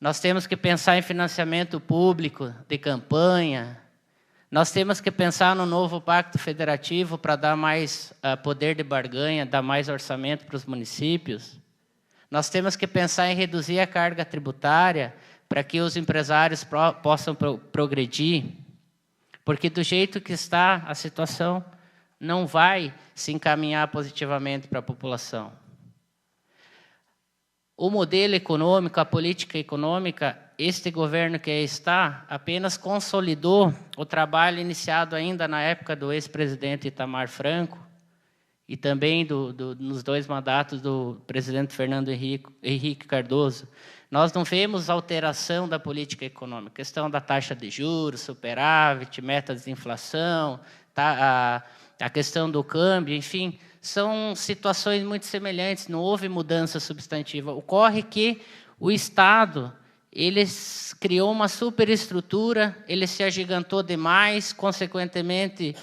Speaker 6: Nós temos que pensar em financiamento público de campanha. Nós temos que pensar no novo pacto federativo para dar mais poder de barganha, dar mais orçamento para os municípios. Nós temos que pensar em reduzir a carga tributária para que os empresários possam progredir. Porque do jeito que está a situação, não vai se encaminhar positivamente para a população. O modelo econômico, a política econômica, este governo que aí está, apenas consolidou o trabalho iniciado ainda na época do ex-presidente Itamar Franco e também nos 2 mandatos do presidente Fernando Henrique Cardoso. Nós não vemos alteração da política econômica, questão da taxa de juros, superávit, metas de inflação, a questão do câmbio, enfim, são situações muito semelhantes, não houve mudança substantiva. Ocorre que o Estado ele criou uma superestrutura, ele se agigantou demais, consequentemente,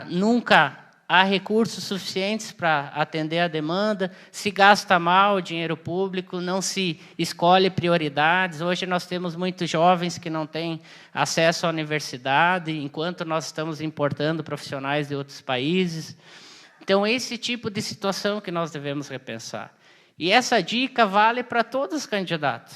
Speaker 6: nunca há recursos suficientes para atender a demanda, se gasta mal o dinheiro público, não se escolhe prioridades. Hoje nós temos muitos jovens que não têm acesso à universidade, enquanto nós estamos importando profissionais de outros países. Então, esse tipo de situação que nós devemos repensar. E essa dica vale para todos os candidatos.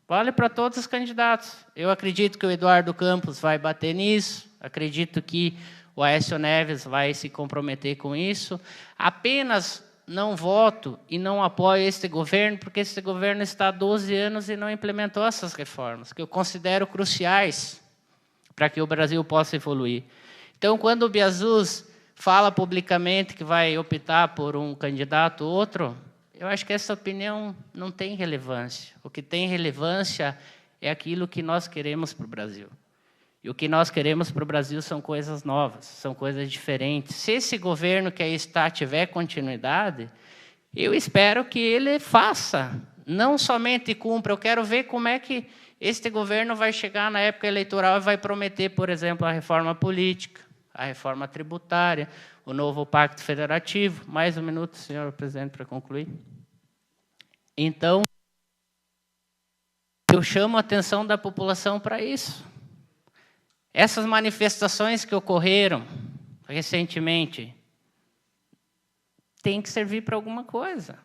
Speaker 6: Vale para todos os candidatos. Eu acredito que o Eduardo Campos vai bater nisso, acredito que o Aécio Neves vai se comprometer com isso. Apenas não voto e não apoio este governo, porque este governo está há 12 anos e não implementou essas reformas, que eu considero cruciais para que o Brasil possa evoluir. Então, quando o Biasus fala publicamente que vai optar por um candidato ou outro, eu acho que essa opinião não tem relevância. O que tem relevância é aquilo que nós queremos para o Brasil. E o que nós queremos para o Brasil são coisas novas, são coisas diferentes. Se esse governo que aí está tiver continuidade, eu espero que ele faça, não somente cumpra. Eu quero ver como é que este governo vai chegar na época eleitoral e vai prometer, por exemplo, a reforma política, a reforma tributária, o novo pacto federativo. Mais um minuto, senhor presidente, para concluir. Então, eu chamo a atenção da população para isso. Essas manifestações que ocorreram recentemente têm que servir para alguma coisa.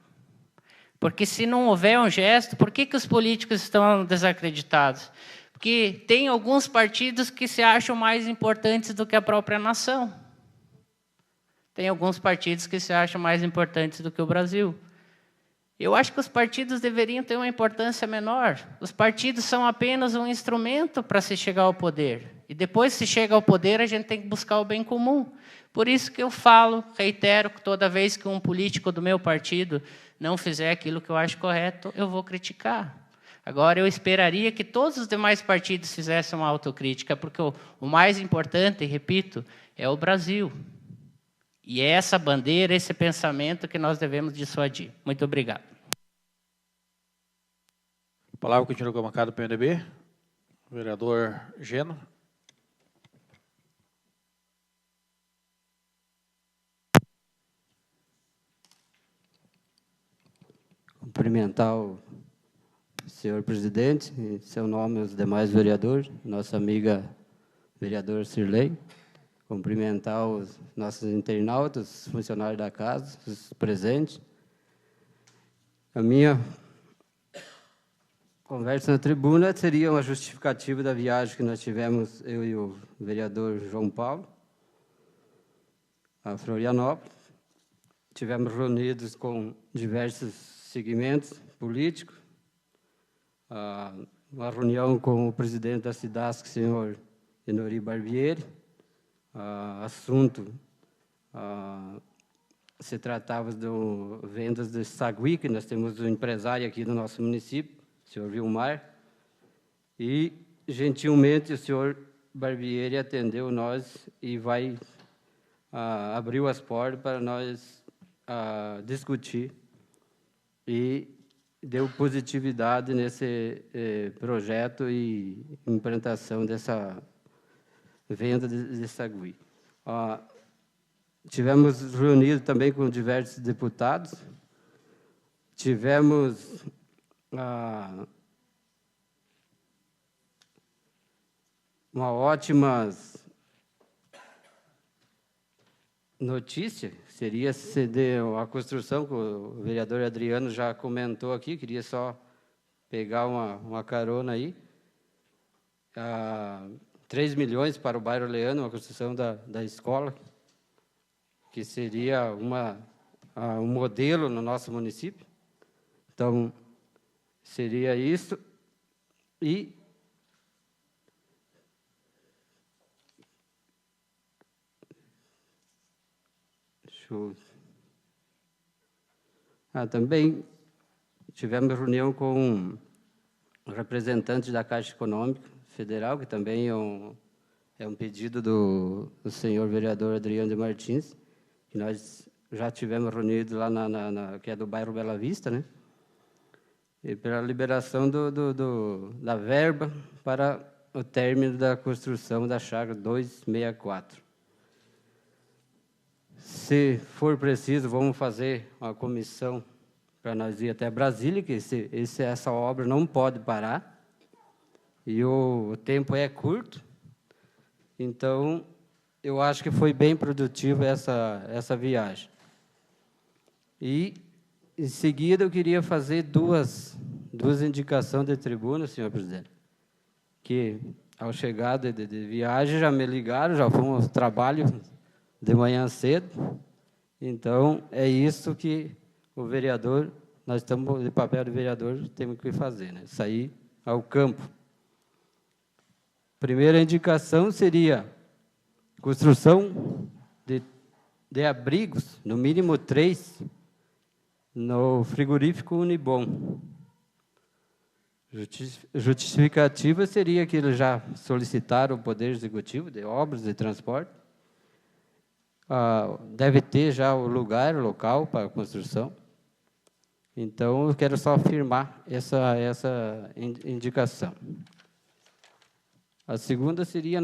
Speaker 6: Porque se não houver um gesto, por que os políticos estão desacreditados? Porque tem alguns partidos que se acham mais importantes do que a própria nação. Tem alguns partidos que se acham mais importantes do que o Brasil. Eu acho que os partidos deveriam ter uma importância menor. Os partidos são apenas um instrumento para se chegar ao poder. E depois, se chega ao poder, a gente tem que buscar o bem comum. Por isso que eu falo, reitero, que toda vez que um político do meu partido não fizer aquilo que eu acho correto, eu vou criticar. Agora, eu esperaria que todos os demais partidos fizessem uma autocrítica, porque o mais importante, repito, é o Brasil. E é essa bandeira, esse pensamento que nós devemos dissuadir. Muito obrigado.
Speaker 1: A palavra continua com a bancada do PMDB. O vereador Geno.
Speaker 7: Cumprimentar o senhor presidente, em seu nome os demais vereadores, nossa amiga vereador Cirlei, cumprimentar os nossos internautas, os funcionários da casa, os presentes. A minha conversa na tribuna seria uma justificativa da viagem que nós tivemos, eu e o vereador João Paulo, a Florianópolis. Tivemos reunidos com diversos segmentos políticos, uma reunião com o presidente da SIDASC, senhor Enori Barbieri. Assunto se tratava de vendas de sagui, que nós temos um empresário aqui no nosso município, o senhor Vilmar, e, gentilmente, o senhor Barbieri atendeu nós e vai abriu as portas para nós discutir e deu positividade nesse projeto e implantação dessa venda de sagui. Tivemos reunido também com diversos deputados, tivemos uma ótima notícia, seria ceder a construção, que o vereador Adriano já comentou aqui, queria só pegar uma carona aí. 3 milhões para o bairro Leano, uma construção da escola, que seria um modelo no nosso município. Então, seria isso. E também tivemos reunião com representantes da Caixa Econômica Federal, que também é um pedido do senhor vereador Adriano de Martins, que nós já tivemos reunido lá que é do bairro Bela Vista, né? E pela liberação da verba para o término da construção da chácara 264. Se for preciso, vamos fazer uma comissão para nós ir até Brasília, que essa obra não pode parar, e o tempo é curto. Então, eu acho que foi bem produtiva essa viagem. E, em seguida, eu queria fazer duas indicações de tribuna, senhor presidente, que, ao chegar de viagem, já me ligaram, já fomos ao trabalho de manhã cedo. Então, é isso que o vereador, nós estamos, de papel de vereador, temos que fazer, né? Sair ao campo. Primeira indicação seria construção de abrigos, no mínimo 3, no frigorífico Unibom. Justificativa seria que eles já solicitaram o Poder Executivo de Obras e Transporte. Deve ter já o local para a construção. Então, eu quero só afirmar essa indicação. A segunda seria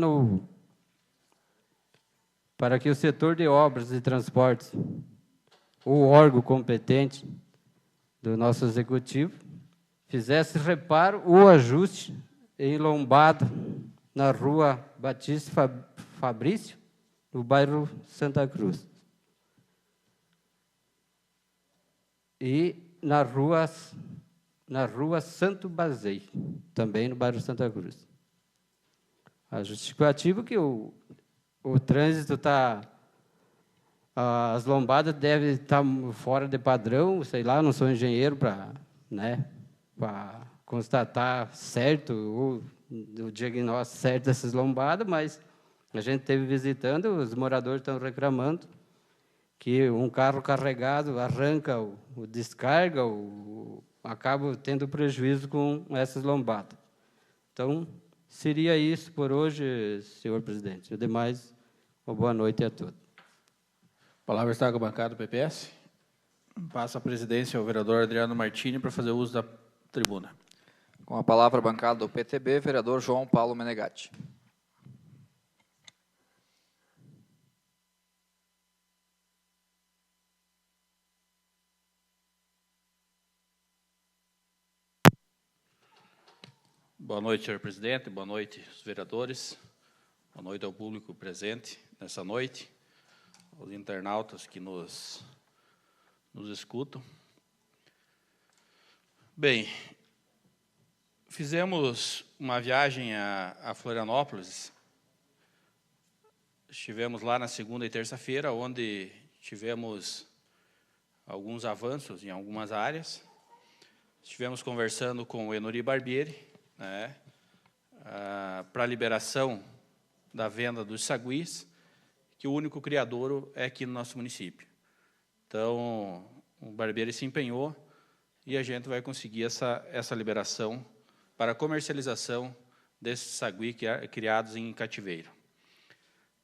Speaker 7: para que o setor de obras e transportes, o órgão competente do nosso executivo, fizesse reparo ou ajuste em lombada na rua Batista Fabrício, no bairro Santa Cruz. E na rua Santo Bazei, também no bairro Santa Cruz. A justificativa é que o trânsito está... As lombadas devem estar fora de padrão, sei lá, não sou engenheiro para constatar certo o diagnóstico certo dessas lombadas, mas a gente esteve visitando, os moradores estão reclamando que um carro carregado arranca o descarga, acaba tendo prejuízo com essas lombadas. Então, seria isso por hoje, senhor presidente. O demais, uma boa noite a todos.
Speaker 1: A palavra está com a bancada do PPS. Passa a presidência ao vereador Adriano Martini para fazer uso da tribuna.
Speaker 3: Com a palavra a bancada do PTB, vereador João Paulo Menegatti.
Speaker 1: Boa noite, senhor presidente. Boa noite, os vereadores. Boa noite ao público presente nessa noite, aos internautas que nos escutam. Bem, fizemos uma viagem a Florianópolis. Estivemos lá na segunda e terça-feira, onde tivemos alguns avanços em algumas áreas. Estivemos conversando com o Enori Barbieri, né, para a liberação da venda dos saguis, que o único criadouro é aqui no nosso município. Então, o Barbieri se empenhou e a gente vai conseguir essa liberação para a comercialização desses sagui criados em cativeiro.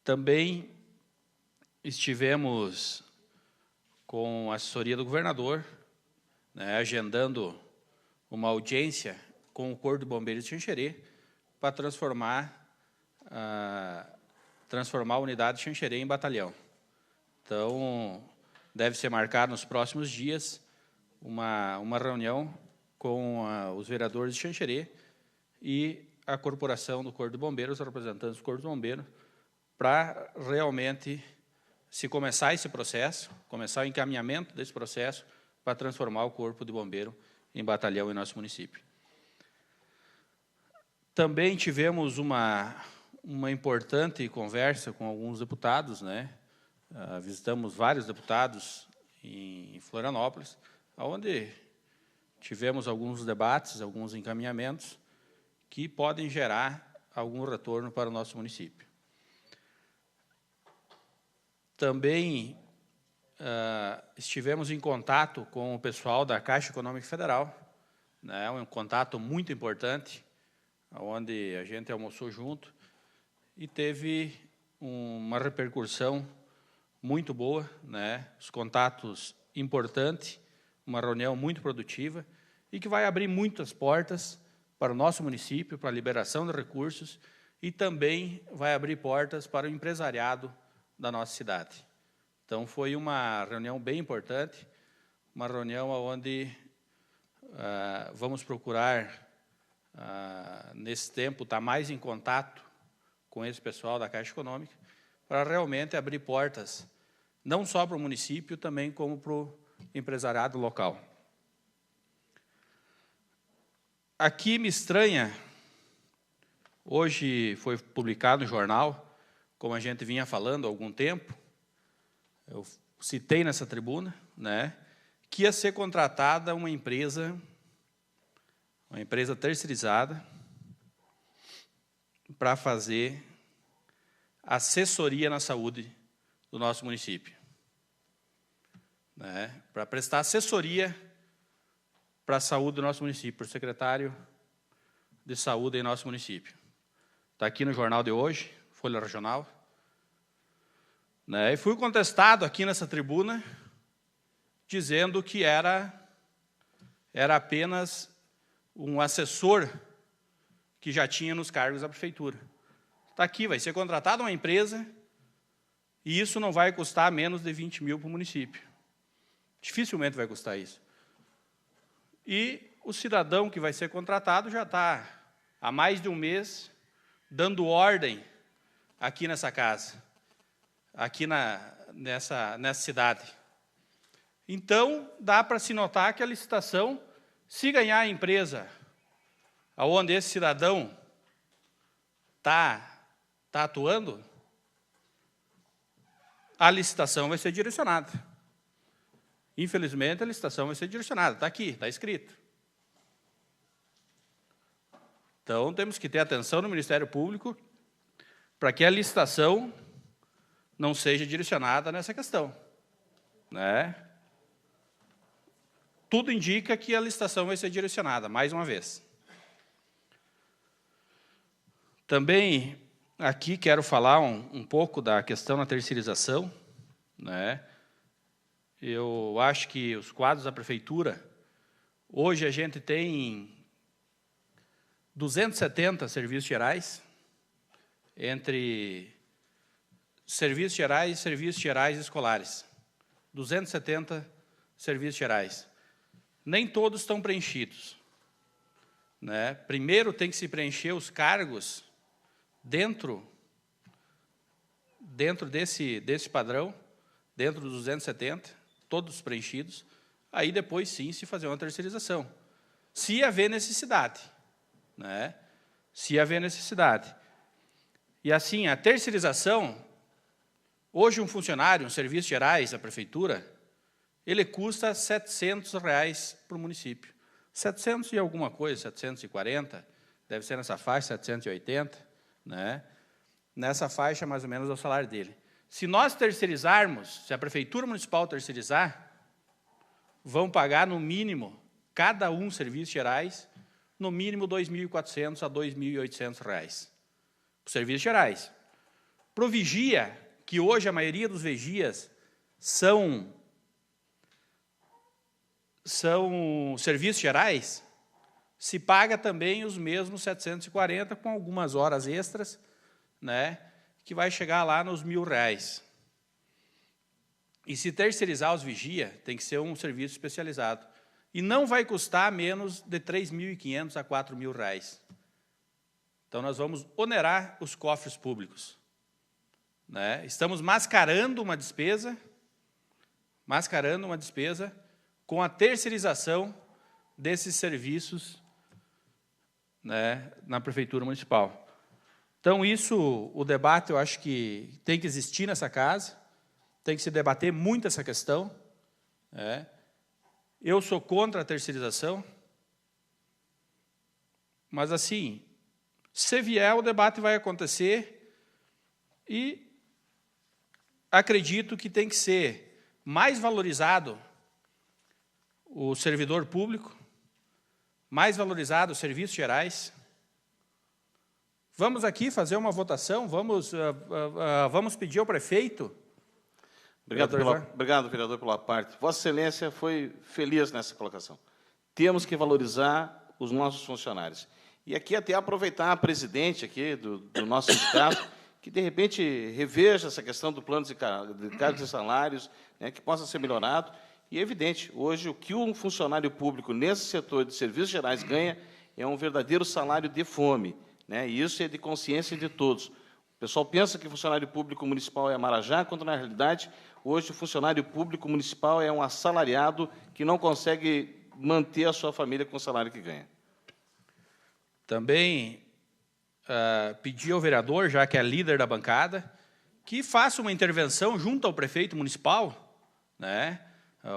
Speaker 1: Também estivemos com a assessoria do governador, né, agendando uma audiência com o Corpo de Bombeiros de Xanxerê para transformar a unidade de Xanxerê em batalhão. Então, deve ser marcado nos próximos dias uma reunião com os vereadores de Xanxerê e a corporação do Corpo de Bombeiros, os representantes do Corpo de Bombeiros, para realmente se começar esse processo, começar o encaminhamento desse processo para transformar o Corpo de Bombeiro em batalhão em nosso município. Também tivemos uma importante conversa com alguns deputados, né? Visitamos vários deputados em Florianópolis, onde tivemos alguns debates, alguns encaminhamentos que podem gerar algum retorno para o nosso município. Também estivemos em contato com o pessoal da Caixa Econômica Federal, né, um contato muito importante, onde a gente almoçou junto e teve uma repercussão muito boa, né, os contatos importantes, uma reunião muito produtiva e que vai abrir muitas portas para o nosso município, para a liberação de recursos e também vai abrir portas para o empresariado da nossa cidade. Então, foi uma reunião bem importante, uma reunião onde vamos procurar, nesse tempo, estar mais em contato com esse pessoal da Caixa Econômica, para realmente abrir portas, não só para o município, também como para o empresariado local. Aqui me estranha, hoje foi publicado no jornal, como a gente vinha falando há algum tempo, eu citei nessa tribuna, né, que ia ser contratada uma empresa terceirizada para fazer assessoria na saúde do nosso município, né, para prestar assessoria para a saúde do nosso município, para o secretário de saúde em nosso município. Está aqui no jornal de hoje, Folha Regional. Né, e fui contestado aqui nessa tribuna, dizendo que era apenas um assessor que já tinha nos cargos da prefeitura. Está aqui, vai ser contratada uma empresa e isso não vai custar menos de 20 mil para o município. Dificilmente vai custar isso. E o cidadão que vai ser contratado já está há mais de um mês dando ordem aqui nessa casa, aqui nessa cidade. Então, dá para se notar que a licitação, se ganhar a empresa onde esse cidadão está atuando, a licitação vai ser direcionada. Infelizmente, a licitação vai ser direcionada. Está aqui, está escrito. Então, temos que ter atenção no Ministério Público para que a licitação não seja direcionada nessa questão, né? Tudo indica que a licitação vai ser direcionada, mais uma vez. Também, aqui, quero falar um pouco da questão da terceirização, né? Eu acho que os quadros da prefeitura, hoje a gente tem 270 serviços gerais, entre serviços gerais e serviços gerais escolares. 270 serviços gerais. Nem todos estão preenchidos, né? Primeiro tem que se preencher os cargos dentro dentro desse padrão, dentro dos 270, todos preenchidos, aí depois sim se fazer uma terceirização, se haver necessidade, né? Se haver necessidade. E assim, a terceirização, hoje um funcionário, um serviços gerais da prefeitura, ele custa R$ 700 para o município. 700 e alguma coisa, 740, deve ser nessa faixa, 780, né? Nessa faixa, mais ou menos, é o salário dele. Se nós terceirizarmos, se a prefeitura municipal terceirizar, vão pagar, no mínimo, cada um serviços gerais, no mínimo R$ 2.400 a R$ 2.800. Para os serviços gerais. Para o vigia, que hoje a maioria dos vigias são serviços gerais, se paga também os mesmos 740, com algumas horas extras, né, que vai chegar lá nos R$ 1.000. E se terceirizar os vigia, tem que ser um serviço especializado. E não vai custar menos de R$ 3.500 a R$ 4.000. Então, nós vamos onerar os cofres públicos, né? Estamos mascarando uma despesa com a terceirização desses serviços, né, na Prefeitura Municipal. Então, isso, o debate, eu acho que tem que existir nessa casa, tem que se debater muito essa questão, né? Eu sou contra a terceirização, mas, assim, se vier, o debate vai acontecer e acredito que tem que ser mais valorizado o servidor público, mais valorizado os serviços gerais. Vamos aqui fazer uma votação, vamos pedir ao prefeito.
Speaker 4: Obrigado, vereador, pela parte. Vossa Excelência foi feliz nessa colocação. Temos que valorizar os nossos funcionários. E aqui até aproveitar a presidente aqui do nosso sindicato, que, de repente, reveja essa questão do plano de cargos e salários, né, que possa ser melhorado. E é evidente, hoje, o que um funcionário público nesse setor de serviços gerais ganha é um verdadeiro salário de fome, né? E isso é de consciência de todos. O pessoal pensa que o funcionário público municipal é marajá, quando, na realidade, hoje o funcionário público municipal é um assalariado que não consegue manter a sua família com o salário que ganha.
Speaker 1: Também pedir ao vereador, já que é líder da bancada, que faça uma intervenção junto ao prefeito municipal, né,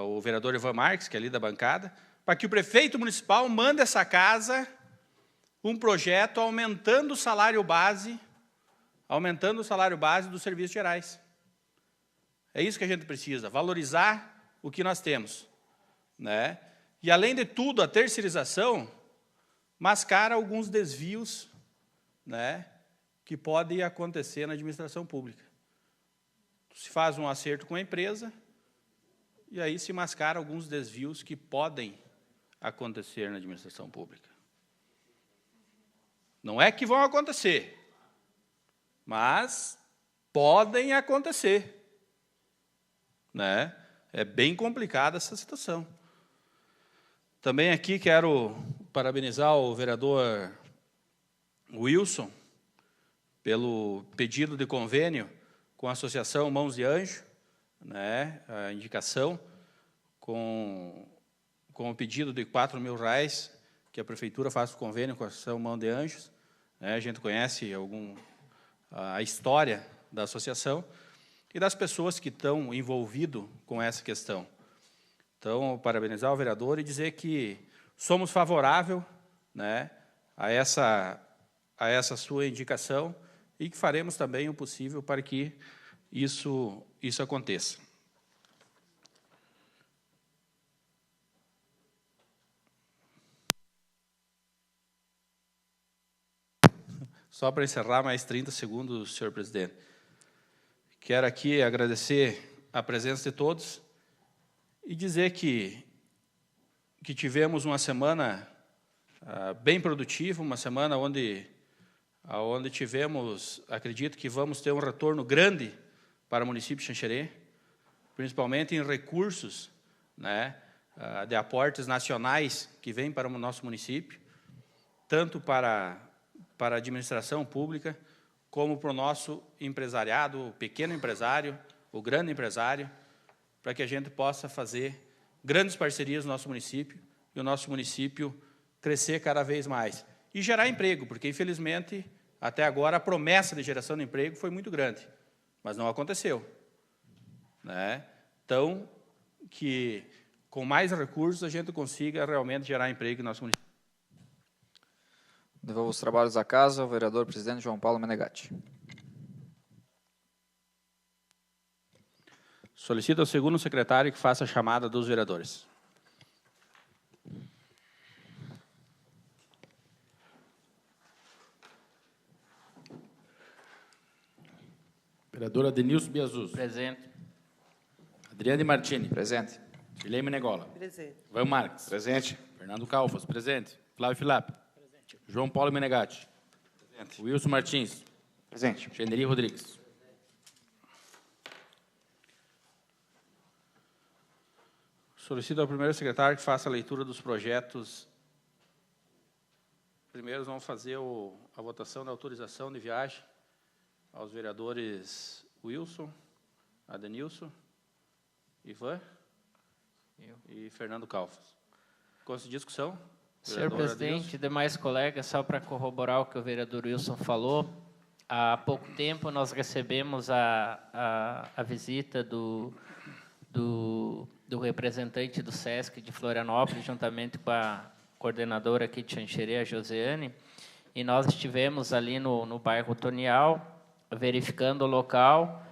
Speaker 1: o vereador Ivan Marques, que é líder da bancada, para que o prefeito municipal mande essa casa um projeto aumentando o salário base dos serviços gerais. É isso que a gente precisa, valorizar o que nós temos, né? E, além de tudo, a terceirização mascara alguns desvios, né, que podem acontecer na administração pública. Se faz um acerto com a empresa, e aí se mascara alguns desvios que podem acontecer na administração pública. Não é que vão acontecer, mas podem acontecer, né? É bem complicada essa situação. Também aqui quero parabenizar o vereador Wilson pelo pedido de convênio com a Associação Mãos de Anjo, né, a indicação com o pedido de R$ 4.000 que a Prefeitura faça o convênio com a Associação Mãos de Anjos. Né, a gente conhece a história da associação e das pessoas que estão envolvidas com essa questão. Então, parabenizar o vereador e dizer que somos favoráveis, né, a essa sua indicação e que faremos também o possível para que isso aconteça. Só para encerrar, mais 30 segundos, senhor presidente. Quero aqui agradecer a presença de todos e dizer que tivemos uma semana bem produtiva, uma semana onde tivemos, acredito que vamos ter um retorno grande para o município de Xanxerê, principalmente em recursos, né, de aportes nacionais que vêm para o nosso município, tanto para a administração pública, como para o nosso empresariado, o pequeno empresário, o grande empresário, para que a gente possa fazer grandes parcerias no nosso município e o nosso município crescer cada vez mais. E gerar emprego, porque, infelizmente, até agora a promessa de geração de emprego foi muito grande, mas não aconteceu, né? Então, que com mais recursos a gente consiga realmente gerar emprego no nosso município.
Speaker 3: Devolvo os trabalhos à casa ao vereador presidente João Paulo Menegatti.
Speaker 1: Solicito ao segundo secretário que faça a chamada dos vereadores.
Speaker 2: Vereador Adenilson Biazuz.
Speaker 6: Presente.
Speaker 2: Adriane Martini.
Speaker 3: Presente.
Speaker 2: Shirley Menegola.
Speaker 8: Presente.
Speaker 2: Van Marques.
Speaker 4: Presente.
Speaker 2: Fernando Calfas. Presente. Flávio Filap. Presente. João Paulo Menegatti. Presente. Wilson Martins.
Speaker 5: Presente.
Speaker 2: Generi Rodrigues.
Speaker 1: Solicito ao primeiro secretário que faça a leitura dos projetos. Primeiro, vamos fazer a votação da autorização de viagem aos vereadores Wilson, Adenilson, Ivan e Fernando Calfas. Com discussão?
Speaker 6: Senhor presidente, demais colegas, só para corroborar o que o vereador Wilson falou, há pouco tempo nós recebemos a visita do representante do SESC de Florianópolis, juntamente com a coordenadora aqui de Xanxerê, a Josiane, e nós estivemos ali no bairro Tonial, verificando o local,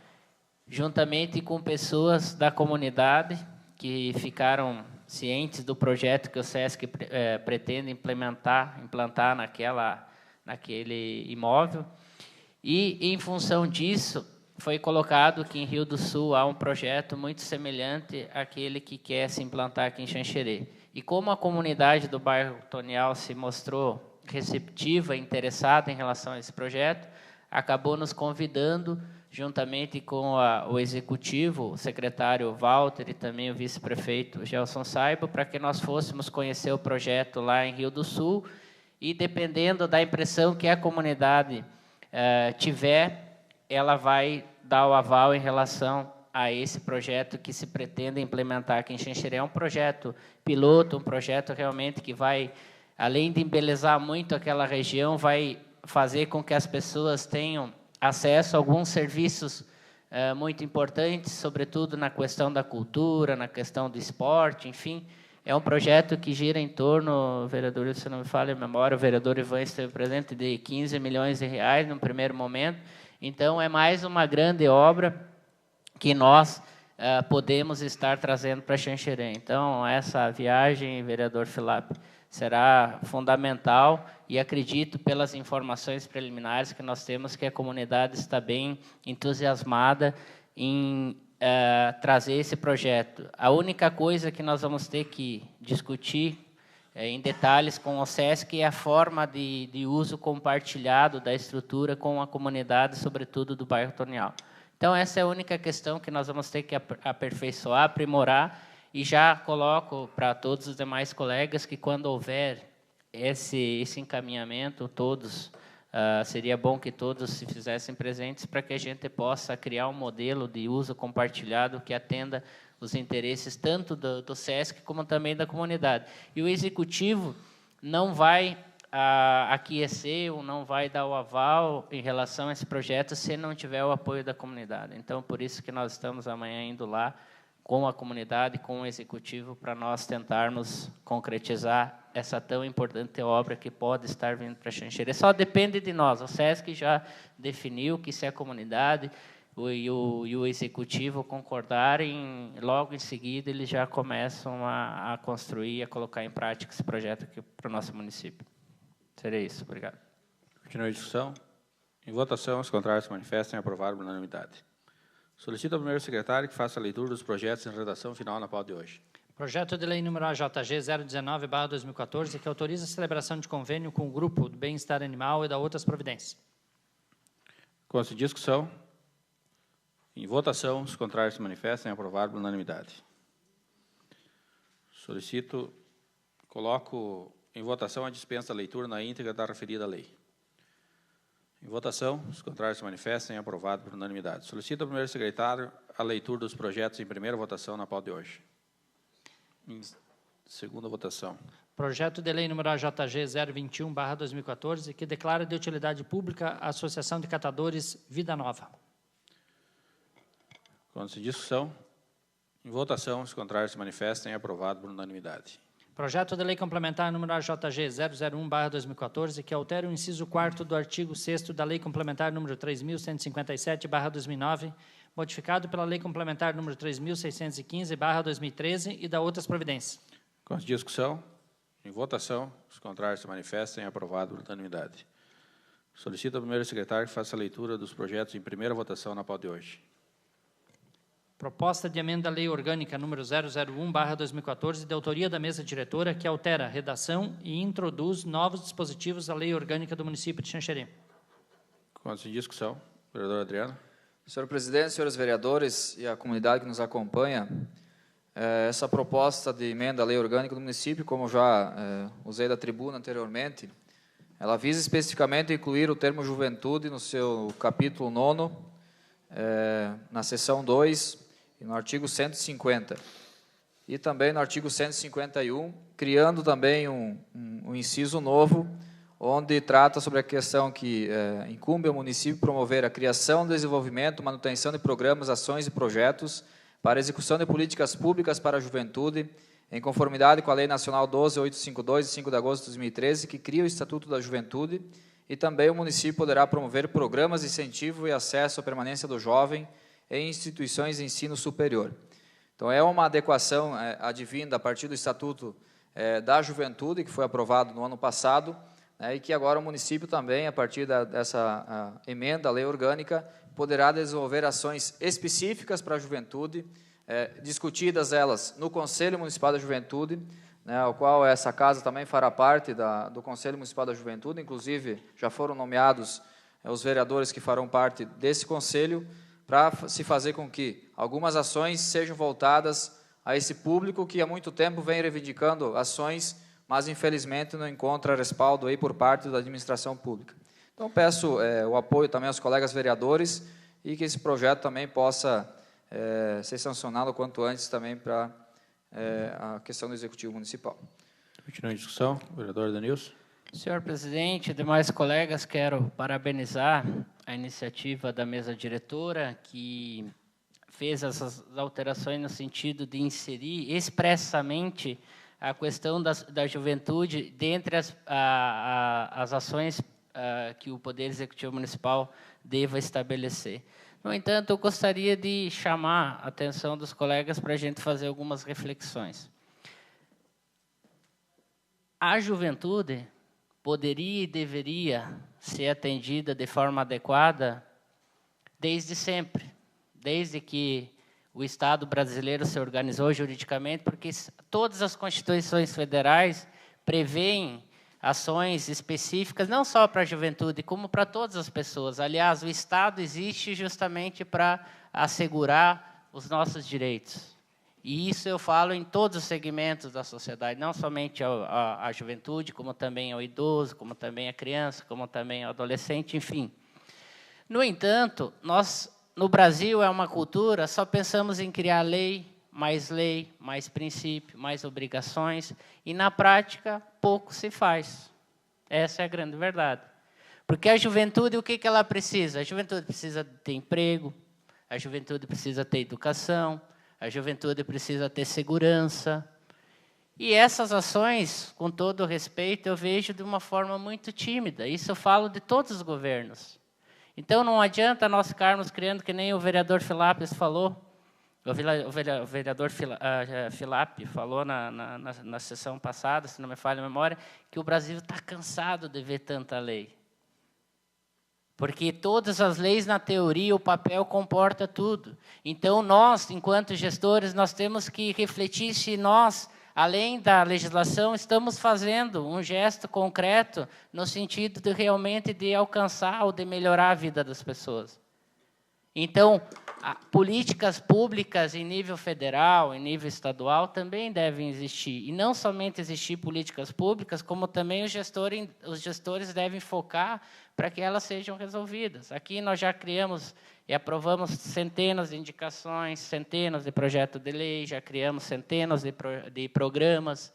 Speaker 6: juntamente com pessoas da comunidade que ficaram cientes do projeto que o SESC pretende implantar naquele imóvel. E, em função disso, foi colocado que em Rio do Sul há um projeto muito semelhante àquele que quer se implantar aqui em Xanxerê. E como a comunidade do bairro Tonial se mostrou receptiva e interessada em relação a esse projeto, acabou nos convidando, juntamente com o executivo, o secretário Walter e também o vice-prefeito Gelson Saibo, para que nós fôssemos conhecer o projeto lá em Rio do Sul e, dependendo da impressão que a comunidade tiver, ela vai dar o aval em relação a esse projeto que se pretende implementar aqui em Xanxerê. É um projeto piloto, um projeto realmente que vai, além de embelezar muito aquela região, vai fazer com que as pessoas tenham acesso a alguns serviços muito importantes, sobretudo na questão da cultura, na questão do esporte, enfim. É um projeto que gira em torno, vereador, se não me falha a memória, o vereador Ivan esteve presente, de 15 milhões de reais no primeiro momento. Então, é mais uma grande obra que nós podemos estar trazendo para Xanxerê. Então, essa viagem, vereador Filap, será fundamental e acredito, pelas informações preliminares que nós temos, que a comunidade está bem entusiasmada em trazer esse projeto. A única coisa que nós vamos ter que discutir em detalhes com o SESC é a forma de uso compartilhado da estrutura com a comunidade, sobretudo do bairro Tonial. Então, essa é a única questão que nós vamos ter que aperfeiçoar, aprimorar, e já coloco para todos os demais colegas que, quando houver esse encaminhamento, seria bom que todos se fizessem presentes para que a gente possa criar um modelo de uso compartilhado que atenda os interesses tanto do SESC como também da comunidade. E o Executivo não vai aquecer ou não vai dar o aval em relação a esse projeto se não tiver o apoio da comunidade. Então, por isso que nós estamos amanhã indo lá com a comunidade, com o Executivo, para nós tentarmos concretizar essa tão importante obra que pode estar vindo para Xanxerê. Só depende de nós. O SESC já definiu que, se a comunidade e o Executivo concordarem, logo em seguida eles já começam a construir, a colocar em prática esse projeto aqui para o nosso município. Seria isso. Obrigado.
Speaker 1: Continua a discussão. Em votação, os contrários se manifestam e aprovaram por unanimidade. Solicito ao primeiro secretário que faça a leitura dos projetos em redação final na pauta de hoje.
Speaker 9: Projeto de lei número AJG 019/2014, que autoriza a celebração de convênio com o Grupo do Bem-Estar Animal e da outras providências.
Speaker 1: Com essa discussão, em votação, os contrários se manifestam e aprovaram por unanimidade. Coloco em votação a dispensa da leitura na íntegra da referida lei. Em votação, os contrários se manifestem. Aprovado por unanimidade. Solicito ao primeiro secretário a leitura dos projetos em primeira votação na pauta de hoje. Em segunda votação.
Speaker 9: Projeto de lei número AJG 021/2014, que declara de utilidade pública a Associação de Catadores Vida Nova.
Speaker 1: Consta em discussão. Em votação, os contrários se manifestem. Aprovado por unanimidade.
Speaker 9: Projeto de lei complementar número AJG 001/2014, que altera o inciso 4º do artigo 6º da Lei Complementar número 3.157/2009, modificado pela Lei Complementar número 3.615/2013 e da outras providências.
Speaker 1: Consta em discussão. Em votação, os contrários se manifestem. Aprovado por unanimidade. Solicito ao primeiro secretário que faça a leitura dos projetos em primeira votação na pauta de hoje.
Speaker 9: Proposta de emenda à Lei Orgânica número 001/2014, de autoria da mesa diretora, que altera a redação e introduz novos dispositivos à Lei Orgânica do município de Xanxerê.
Speaker 1: Consta em discussão. Vereador Adriano.
Speaker 3: Senhor presidente, senhores vereadores e a comunidade que nos acompanha, essa proposta de emenda à lei orgânica do município, como já usei da tribuna anteriormente, ela visa especificamente incluir o termo juventude no seu capítulo 9º, na seção 2, e no artigo 150. E também no artigo 151, criando também um inciso novo, onde trata sobre a questão que incumbe ao município promover a criação, desenvolvimento, manutenção de programas, ações e projetos para execução de políticas públicas para a juventude, em conformidade com a Lei Nacional 12.852, de 5 de agosto de 2013, que cria o Estatuto da Juventude, e também o município poderá promover programas de incentivo e acesso à permanência do jovem em instituições de ensino superior. Então, é uma adequação advinda a partir do Estatuto da Juventude, que foi aprovado no ano passado, e que agora o município também, a partir dessa emenda à lei orgânica, poderá desenvolver ações específicas para a juventude, discutidas elas no Conselho Municipal da Juventude, ao qual essa casa também fará parte do Conselho Municipal da Juventude, inclusive já foram nomeados os vereadores que farão parte desse conselho, para se fazer com que algumas ações sejam voltadas a esse público que há muito tempo vem reivindicando ações, mas infelizmente não encontra respaldo aí por parte da administração pública. Então, peço o apoio também aos colegas vereadores e que esse projeto também possa ser sancionado o quanto antes também para a questão do Executivo Municipal.
Speaker 1: Continuando a discussão, vereador Danilson.
Speaker 6: Senhor presidente e demais colegas, quero parabenizar a iniciativa da mesa diretora, que fez essas alterações no sentido de inserir expressamente a questão da juventude dentre as ações que o Poder Executivo Municipal deva estabelecer. No entanto, eu gostaria de chamar a atenção dos colegas para a gente fazer algumas reflexões. A juventude poderia e deveria ser atendida de forma adequada desde sempre, desde que o Estado brasileiro se organizou juridicamente, porque todas as constituições federais prevêem ações específicas, não só para a juventude, como para todas as pessoas. Aliás, o Estado existe justamente para assegurar os nossos direitos. E isso eu falo em todos os segmentos da sociedade, não somente a juventude, como também ao idoso, como também a criança, como também ao adolescente, enfim. No entanto, nós, no Brasil, é uma cultura, só pensamos em criar lei, mais princípio, mais obrigações, e, na prática, pouco se faz. Essa é a grande verdade. Porque a juventude, o que ela precisa? A juventude precisa ter emprego, a juventude precisa ter educação, a juventude precisa ter segurança. E essas ações, com todo respeito, eu vejo de uma forma muito tímida. Isso eu falo de todos os governos. Então, não adianta nós ficarmos criando, que nem o vereador Filapes falou, o vereador Filap falou na sessão passada, se não me falha a memória, que o Brasil está cansado de ver tanta lei. Porque todas as leis, na teoria, o papel comporta tudo. Então, nós, enquanto gestores, nós temos que refletir se nós, além da legislação, estamos fazendo um gesto concreto no sentido de realmente de alcançar ou de melhorar a vida das pessoas. Então, políticas públicas em nível federal, em nível estadual, também devem existir. E não somente existir políticas públicas, como também os gestores devem focar para que elas sejam resolvidas. Aqui nós já criamos e aprovamos centenas de indicações, centenas de projetos de lei, já criamos centenas de programas.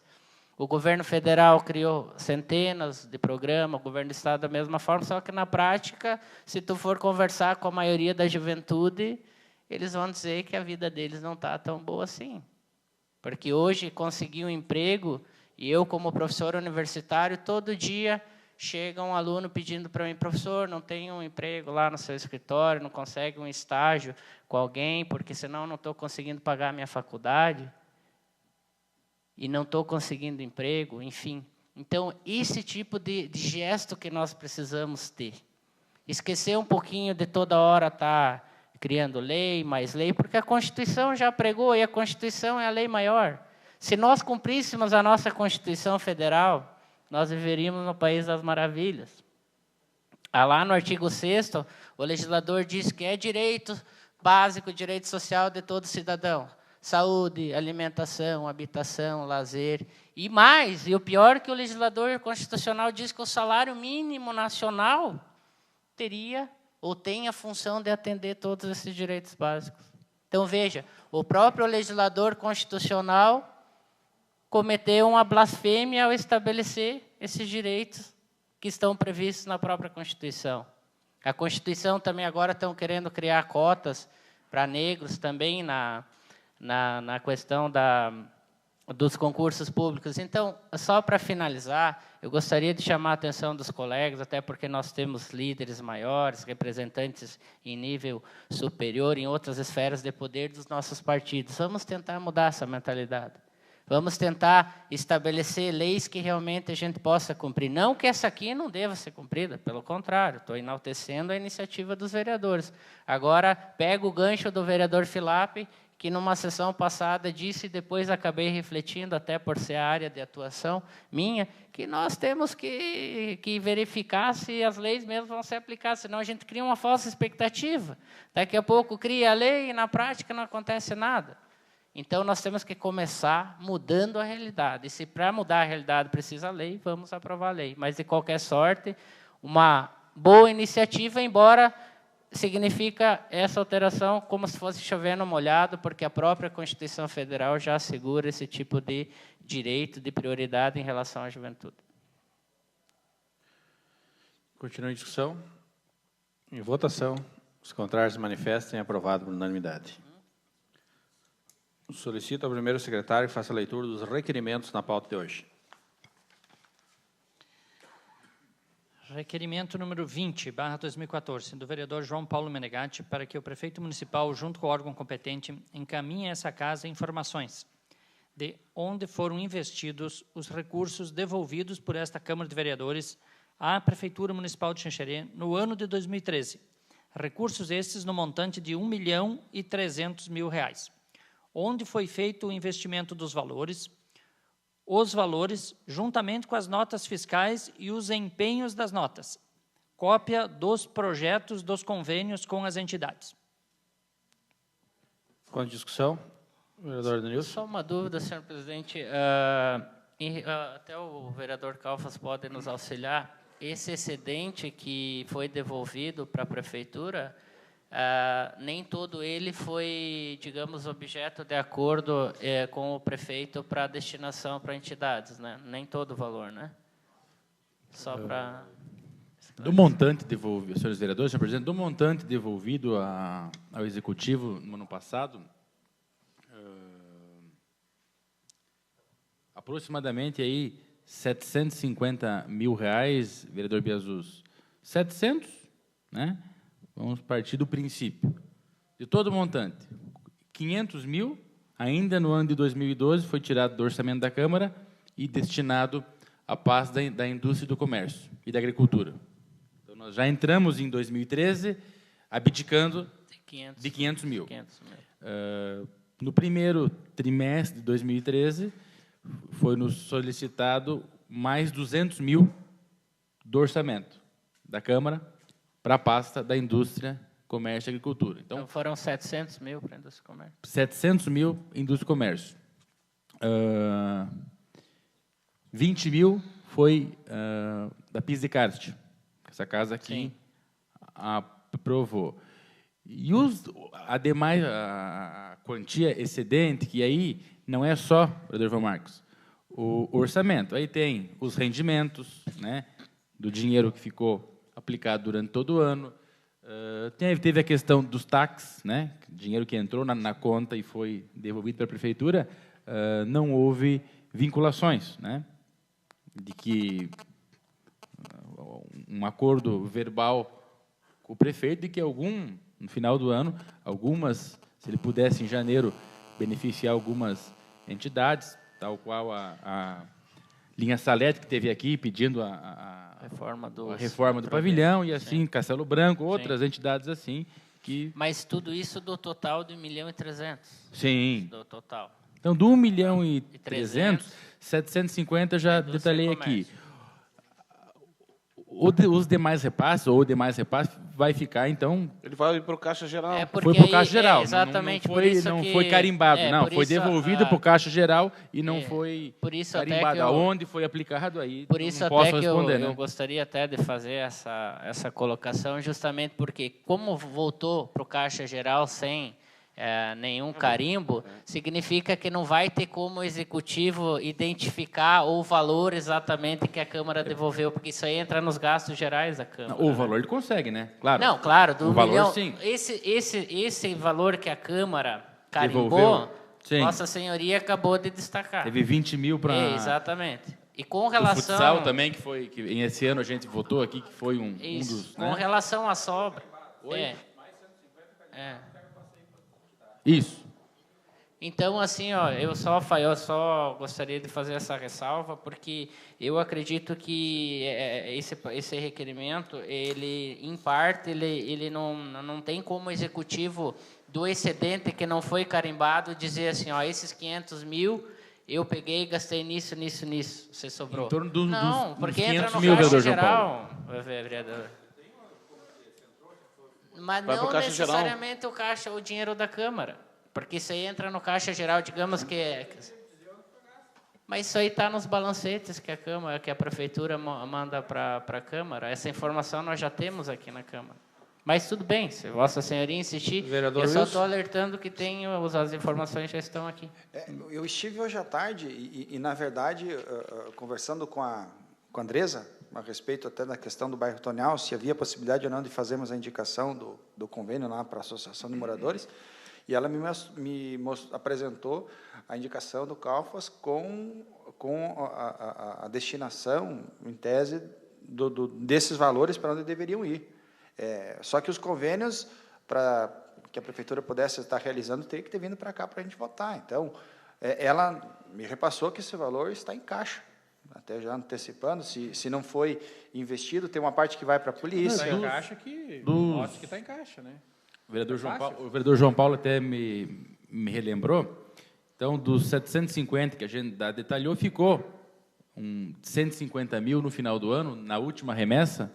Speaker 6: O governo federal criou centenas de programas, o governo do estado da mesma forma, só que, na prática, se tu for conversar com a maioria da juventude, eles vão dizer que a vida deles não está tão boa assim. Porque hoje, conseguir um emprego, e eu, como professor universitário, todo dia chega um aluno pedindo para mim, professor, não tem um emprego lá no seu escritório, não consegue um estágio com alguém, porque senão não estou conseguindo pagar a minha faculdade, e não estou conseguindo emprego, enfim. Então, esse tipo de gesto que nós precisamos ter. Esquecer um pouquinho de toda hora estar criando lei, mais lei, porque a Constituição já pregou, e a Constituição é a lei maior. Se nós cumpríssemos a nossa Constituição Federal, nós viveríamos no País das Maravilhas. Lá no artigo 6º, o legislador diz que é direito básico, direito social de todo cidadão. Saúde, alimentação, habitação, lazer. E mais, e o pior que o legislador constitucional diz que o salário mínimo nacional teria ou tem a função de atender todos esses direitos básicos. Então, veja, o próprio legislador constitucional cometeu uma blasfêmia ao estabelecer esses direitos que estão previstos na própria Constituição. A Constituição também agora estão querendo criar cotas para negros também na questão dos concursos públicos. Então, só para finalizar, eu gostaria de chamar a atenção dos colegas, até porque nós temos líderes maiores, representantes em nível superior, em outras esferas de poder dos nossos partidos. Vamos tentar mudar essa mentalidade. Vamos tentar estabelecer leis que realmente a gente possa cumprir. Não que essa aqui não deva ser cumprida, pelo contrário, estou enaltecendo a iniciativa dos vereadores. Agora, pego o gancho do vereador Filap, que numa sessão passada disse, e depois acabei refletindo, até por ser a área de atuação minha, que nós temos que verificar se as leis mesmo vão ser aplicadas, senão a gente cria uma falsa expectativa. Daqui a pouco cria a lei e na prática não acontece nada. Então, nós temos que começar mudando a realidade. E se para mudar a realidade precisa a lei, vamos aprovar a lei. Mas, de qualquer sorte, uma boa iniciativa, embora significa essa alteração como se fosse chover no molhado, porque a própria Constituição Federal já assegura esse tipo de direito, de prioridade em relação à juventude.
Speaker 1: Continua a discussão. Em votação, os contrários manifestem aprovado por unanimidade. Solicito ao primeiro secretário que faça a leitura dos requerimentos na pauta de hoje.
Speaker 9: Requerimento número 20/2014, do vereador João Paulo Menegatti, para que o prefeito municipal, junto com o órgão competente, encaminhe a essa casa informações de onde foram investidos os recursos devolvidos por esta Câmara de Vereadores à Prefeitura Municipal de Xanxerê no ano de 2013. Recursos estes no montante de R$ 1.300.000. Onde foi feito o investimento dos valores, os valores, juntamente com as notas fiscais e os empenhos das notas. Cópia dos projetos dos convênios com as entidades.
Speaker 1: Com a discussão, vereador Denilson.
Speaker 6: Só uma dúvida, senhor presidente. Até o vereador Calfas pode nos auxiliar. Esse excedente que foi devolvido para a prefeitura, nem todo ele foi, digamos, objeto de acordo com o prefeito para destinação para entidades, né? Nem todo o valor, né? Só para...
Speaker 2: Do montante devolvido, senhores vereadores, senhor presidente, do montante devolvido ao Executivo no ano passado, aproximadamente aí R$ 750 mil, vereador Biasus. 700, né? Vamos partir do princípio. De todo o montante, 500 mil, ainda no ano de 2012, foi tirado do orçamento da Câmara e destinado à pasta da indústria e do comércio e da agricultura. Então, nós já entramos em 2013, abdicando de 500 mil. No primeiro trimestre de 2013, foi nos solicitado mais 200 mil do orçamento da Câmara para a pasta da indústria comércio e agricultura.
Speaker 6: Então foram 700 mil para a indústria e comércio.
Speaker 2: 700 mil indústria e comércio. 20 mil foi da Pisa de Karst. Essa casa aqui aprovou. E a quantia excedente, que aí não é só, vereador João Marcos, o orçamento. Aí tem os rendimentos, né, do dinheiro que ficou aplicado durante todo o ano. Teve a questão dos taxes, né, dinheiro que entrou na conta e foi devolvido para a prefeitura. Não houve vinculações, né, de que um acordo verbal com o prefeito de que no final do ano, se ele pudesse em janeiro beneficiar algumas entidades, tal qual a linha Salete, que teve aqui pedindo a reforma do pavilhão, e assim, Castelo Branco, outras entidades assim.
Speaker 6: Mas tudo isso do total de 1.300.000.
Speaker 2: Sim.
Speaker 6: Do total.
Speaker 2: Então, do 1.300.000, 750 já detalhei aqui. Os demais repasses, ou o demais repasse, vai ficar, então...
Speaker 4: Ele vai para o Caixa Geral.
Speaker 2: Foi para o Caixa Geral.
Speaker 6: Exatamente.
Speaker 2: Não foi carimbado, não. Foi devolvido para o Caixa Geral e não foi carimbado. Aonde foi aplicado aí,
Speaker 6: por isso
Speaker 2: não posso
Speaker 6: até que
Speaker 2: responder.
Speaker 6: eu gostaria até de fazer essa colocação, justamente porque, como voltou para o Caixa Geral sem nenhum carimbo, significa que não vai ter como o Executivo identificar o valor exatamente que a Câmara devolveu, porque isso aí entra nos gastos gerais da Câmara.
Speaker 2: O valor ele consegue, né? Claro.
Speaker 6: Não, claro, do
Speaker 2: valor,
Speaker 6: milhão.
Speaker 2: sim.
Speaker 6: Esse valor que a Câmara carimbou,
Speaker 2: sim.
Speaker 6: Vossa Senhoria acabou de destacar.
Speaker 2: Teve 20 mil para...
Speaker 6: Exatamente. E com relação...
Speaker 2: O futsal também, que esse ano a gente votou aqui, que foi um dos...
Speaker 6: Com relação à sobra.
Speaker 2: Isso.
Speaker 6: Então, assim, eu só gostaria de fazer essa ressalva, porque eu acredito que esse requerimento, ele, em parte, ele não tem como o Executivo do excedente que não foi carimbado dizer assim, esses 500 mil eu peguei e gastei nisso, você sobrou.
Speaker 2: Em torno
Speaker 6: não,
Speaker 2: dos
Speaker 6: porque
Speaker 2: 500
Speaker 6: entra no
Speaker 2: mil,
Speaker 6: Caixa
Speaker 2: vereador
Speaker 6: Geral, vereador. Mas
Speaker 4: vai
Speaker 6: não necessariamente
Speaker 4: geral.
Speaker 6: o dinheiro da Câmara, porque isso aí entra no Caixa Geral, digamos que... Mas isso aí está nos balancetes que a Prefeitura manda para a Câmara. Essa informação nós já temos aqui na Câmara. Mas tudo bem, se Vossa Senhoria insistir,
Speaker 1: Vereador
Speaker 6: eu só
Speaker 1: Wilson.
Speaker 6: estou alertando que as informações já estão aqui.
Speaker 5: Eu estive hoje à tarde e na verdade, conversando com a Andresa, a respeito até da questão do bairro Tonhal, se havia possibilidade ou não de fazermos a indicação do convênio lá para a Associação de Moradores, e ela me apresentou a indicação do Calfas com a destinação, em tese, desses valores para onde deveriam ir. Só que os convênios, para que a Prefeitura pudesse estar realizando, teria que ter vindo para cá para a gente votar. Então, ela me repassou que esse valor está em caixa. Até já antecipando, se não foi investido, tem uma parte que vai para a polícia.
Speaker 1: Está em caixa que mostra que está em caixa, né?
Speaker 2: O vereador João Paulo até me relembrou. Então, dos 750 que a gente detalhou, ficou 150 mil no final do ano, na última remessa,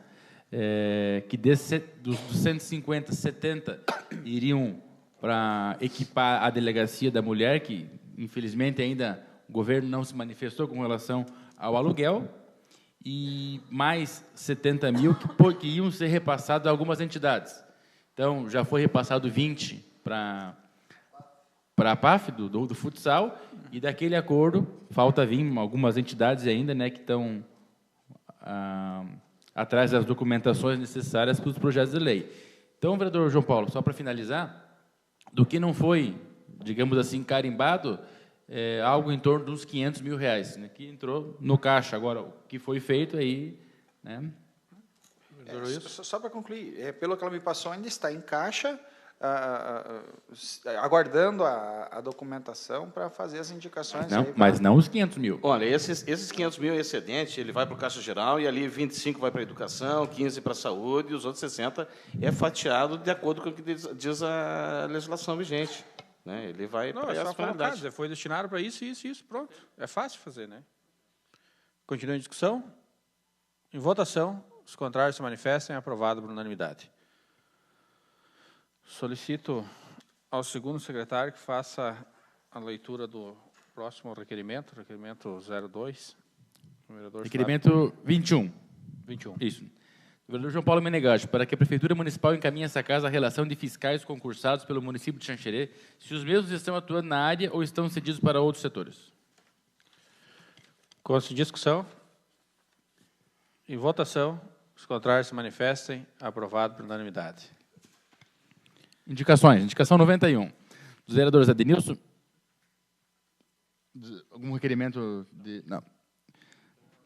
Speaker 2: que dos 150, 70 iriam para equipar a delegacia da mulher, que, infelizmente, ainda o governo não se manifestou com relação ao aluguel, e mais 70 mil que iam ser repassados a algumas entidades. Então, já foi repassado 20 para a PAF, do futsal, e daquele acordo, falta vir algumas entidades ainda, né, que estão atrás das documentações necessárias para os projetos de lei. Então, vereador João Paulo, só para finalizar, do que não foi, digamos assim, carimbado, algo em torno de uns 500 mil reais, né, que entrou no caixa. Agora, o que foi feito aí, né?
Speaker 5: Só para concluir, pelo que ela me passou, ainda está em caixa, aguardando a documentação para fazer as indicações.
Speaker 2: Mas não os 500 mil.
Speaker 4: Olha, esses 500 mil excedente, ele vai para o Caixa Geral e ali 25 vai para a educação, 15 para a saúde e os outros 60 é fatiado de acordo com o que diz a legislação vigente. Né? Ele vai para essa finalidade.
Speaker 1: Foi destinado para isso, pronto. É fácil fazer, né? Continua em discussão. Em votação, os contrários se manifestem. Aprovado por unanimidade. Solicito ao segundo secretário que faça a leitura do próximo requerimento 02.
Speaker 2: Requerimento 21.
Speaker 1: 21.
Speaker 2: Isso. O vereador João Paulo Menegatti, para que a Prefeitura Municipal encaminhe essa casa a relação de fiscais concursados pelo município de Xanxerê, se os mesmos estão atuando na área ou estão cedidos para outros setores.
Speaker 1: Consta em discussão. Em votação, os contrários se manifestem. Aprovado por unanimidade.
Speaker 2: Indicações. Indicação 91. Dos vereadores Adenilson... Algum requerimento de... Não.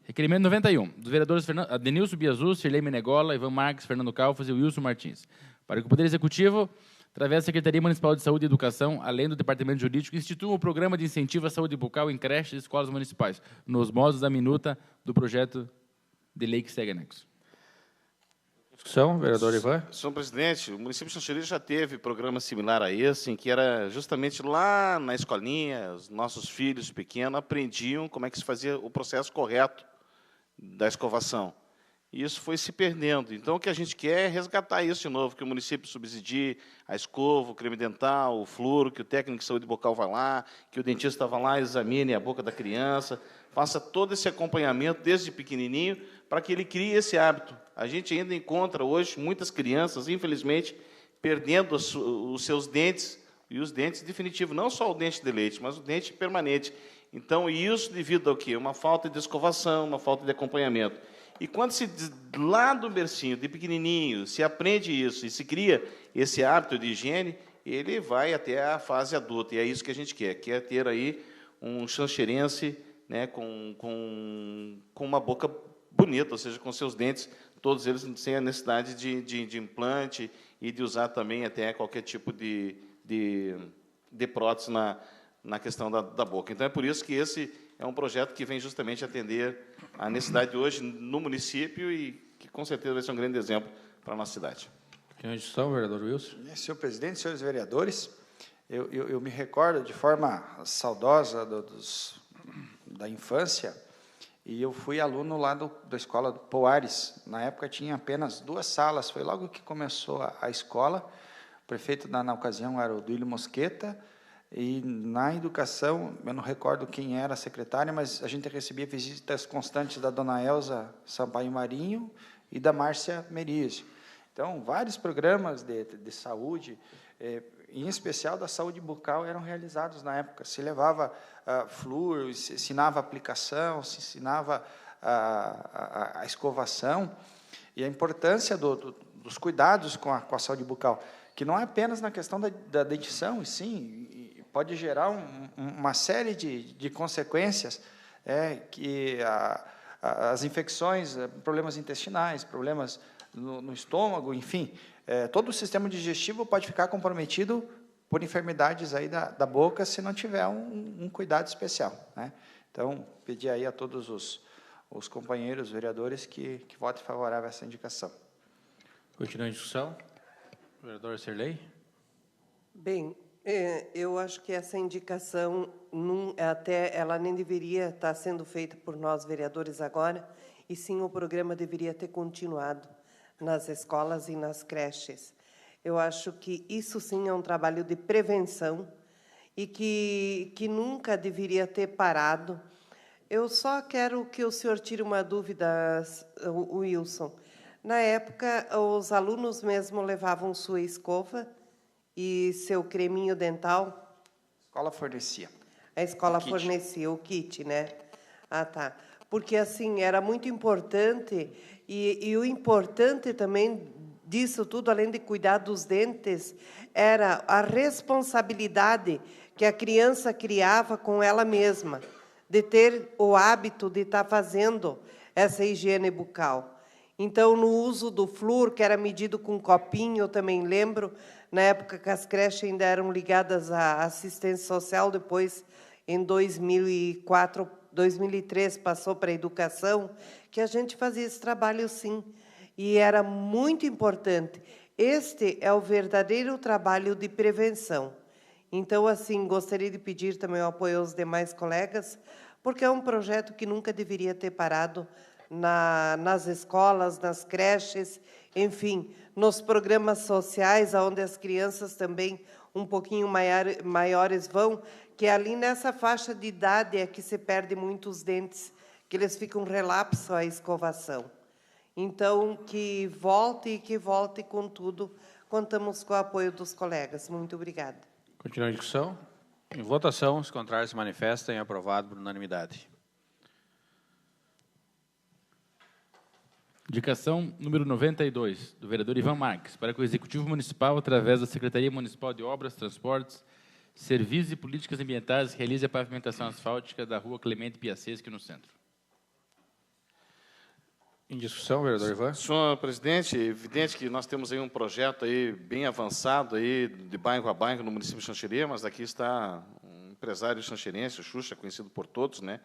Speaker 2: Requerimento 91. Dos vereadores Adenilson Biazu, Sirlei Menegola, Ivan Marques, Fernando Calfas e Wilson Martins. Para que o Poder Executivo, através da Secretaria Municipal de Saúde e Educação, além do Departamento Jurídico, institua o programa de incentivo à saúde bucal em creches e escolas municipais, nos modos da minuta do projeto de lei que segue anexo.
Speaker 1: Discussão, vereador Ivan.
Speaker 4: Senhor presidente, o município de Xanxerê já teve programa similar a esse, em que era justamente lá na escolinha, os nossos filhos pequenos aprendiam como é que se fazia o processo correto da escovação. E isso foi se perdendo. Então, o que a gente quer é resgatar isso de novo, que o município subsidie a escova, o creme dental, o flúor, que o técnico de saúde bucal vá lá, que o dentista vá lá, examine a boca da criança, faça todo esse acompanhamento desde pequenininho, para que ele crie esse hábito. A gente ainda encontra hoje muitas crianças, infelizmente, perdendo os seus dentes, e os dentes definitivos, não só o dente de leite, mas o dente permanente. Então, isso devido ao quê? Uma falta de escovação, uma falta de acompanhamento. E quando lá do bercinho, de pequenininho, se aprende isso e se cria esse hábito de higiene, ele vai até a fase adulta. E é isso que a gente quer ter aí um xanxerense, né, com uma boca bonita, ou seja, com seus dentes, todos eles sem a necessidade de implante e de usar também até qualquer tipo de prótese na questão da boca. Então, é por isso que esse é um projeto que vem justamente atender a necessidade hoje no município e que, com certeza, vai ser um grande exemplo para a nossa cidade.
Speaker 1: Em discussão, vereador Wilson.
Speaker 5: Senhor presidente, senhores vereadores, eu me recordo de forma saudosa da infância, e eu fui aluno lá da escola do Poares. Na época tinha apenas 2 salas, foi logo que começou a escola. O prefeito na ocasião era o Duílio Mosqueta, e na educação, eu não recordo quem era a secretária, mas a gente recebia visitas constantes da dona Elza Sampaio Marinho e da Márcia Merizio. Então, vários programas de saúde, em especial da saúde bucal, eram realizados na época. Se levava flúor, se ensinava a aplicação, se ensinava a escovação, e a importância dos cuidados com a saúde bucal, que não é apenas na questão da dentição, e sim, pode gerar uma série de consequências, que as infecções, problemas intestinais, problemas no estômago, enfim, todo o sistema digestivo pode ficar comprometido por enfermidades aí da boca se não tiver um cuidado especial, né? Então, pedir aí a todos os companheiros vereadores que votem favorável a essa indicação.
Speaker 1: Continua em discussão. Vereador Sirlei.
Speaker 8: Bem, eu acho que essa indicação ela nem deveria estar sendo feita por nós vereadores agora, e sim o programa deveria ter continuado nas escolas e nas creches. Eu acho que isso sim é um trabalho de prevenção e que nunca deveria ter parado. Eu só quero que o senhor tire uma dúvida, Wilson. Na época, os alunos mesmo levavam sua escova e seu creminho dental?
Speaker 5: A escola fornecia.
Speaker 8: A escola fornecia o kit, né? Ah, tá. Porque, assim, era muito importante, e o importante também disso tudo, além de cuidar dos dentes, era a responsabilidade que a criança criava com ela mesma, de ter o hábito de estar fazendo essa higiene bucal. Então, no uso do flúor, que era medido com copinho, eu também lembro, na época que as creches ainda eram ligadas à assistência social, depois, em 2004, 2003, passou para a educação, que a gente fazia esse trabalho, sim, e era muito importante. Este é o verdadeiro trabalho de prevenção. Então, assim, gostaria de pedir também o apoio aos demais colegas, porque é um projeto que nunca deveria ter parado nas escolas, nas creches, enfim, nos programas sociais, onde as crianças também um pouquinho maiores vão, que ali nessa faixa de idade é que se perde muitos dentes, que eles ficam relapso à escovação. Então, que volte com tudo. Contamos com o apoio dos colegas. Muito obrigada.
Speaker 1: Continua a discussão. Em votação, os contrários se manifestem. Aprovado por unanimidade.
Speaker 2: Indicação número 92, do vereador Ivan Marques, para que o Executivo Municipal, através da Secretaria Municipal de Obras, Transportes, Serviços e Políticas Ambientais, realize a pavimentação asfáltica da rua Clemente Piaseschi, no centro.
Speaker 1: Em discussão, vereador Ivan.
Speaker 4: Senhor presidente, é evidente que nós temos aí um projeto aí bem avançado aí de bairro a bairro no município de Xanxerê, mas aqui está um empresário xanxerense, o Xuxa, conhecido por todos, né?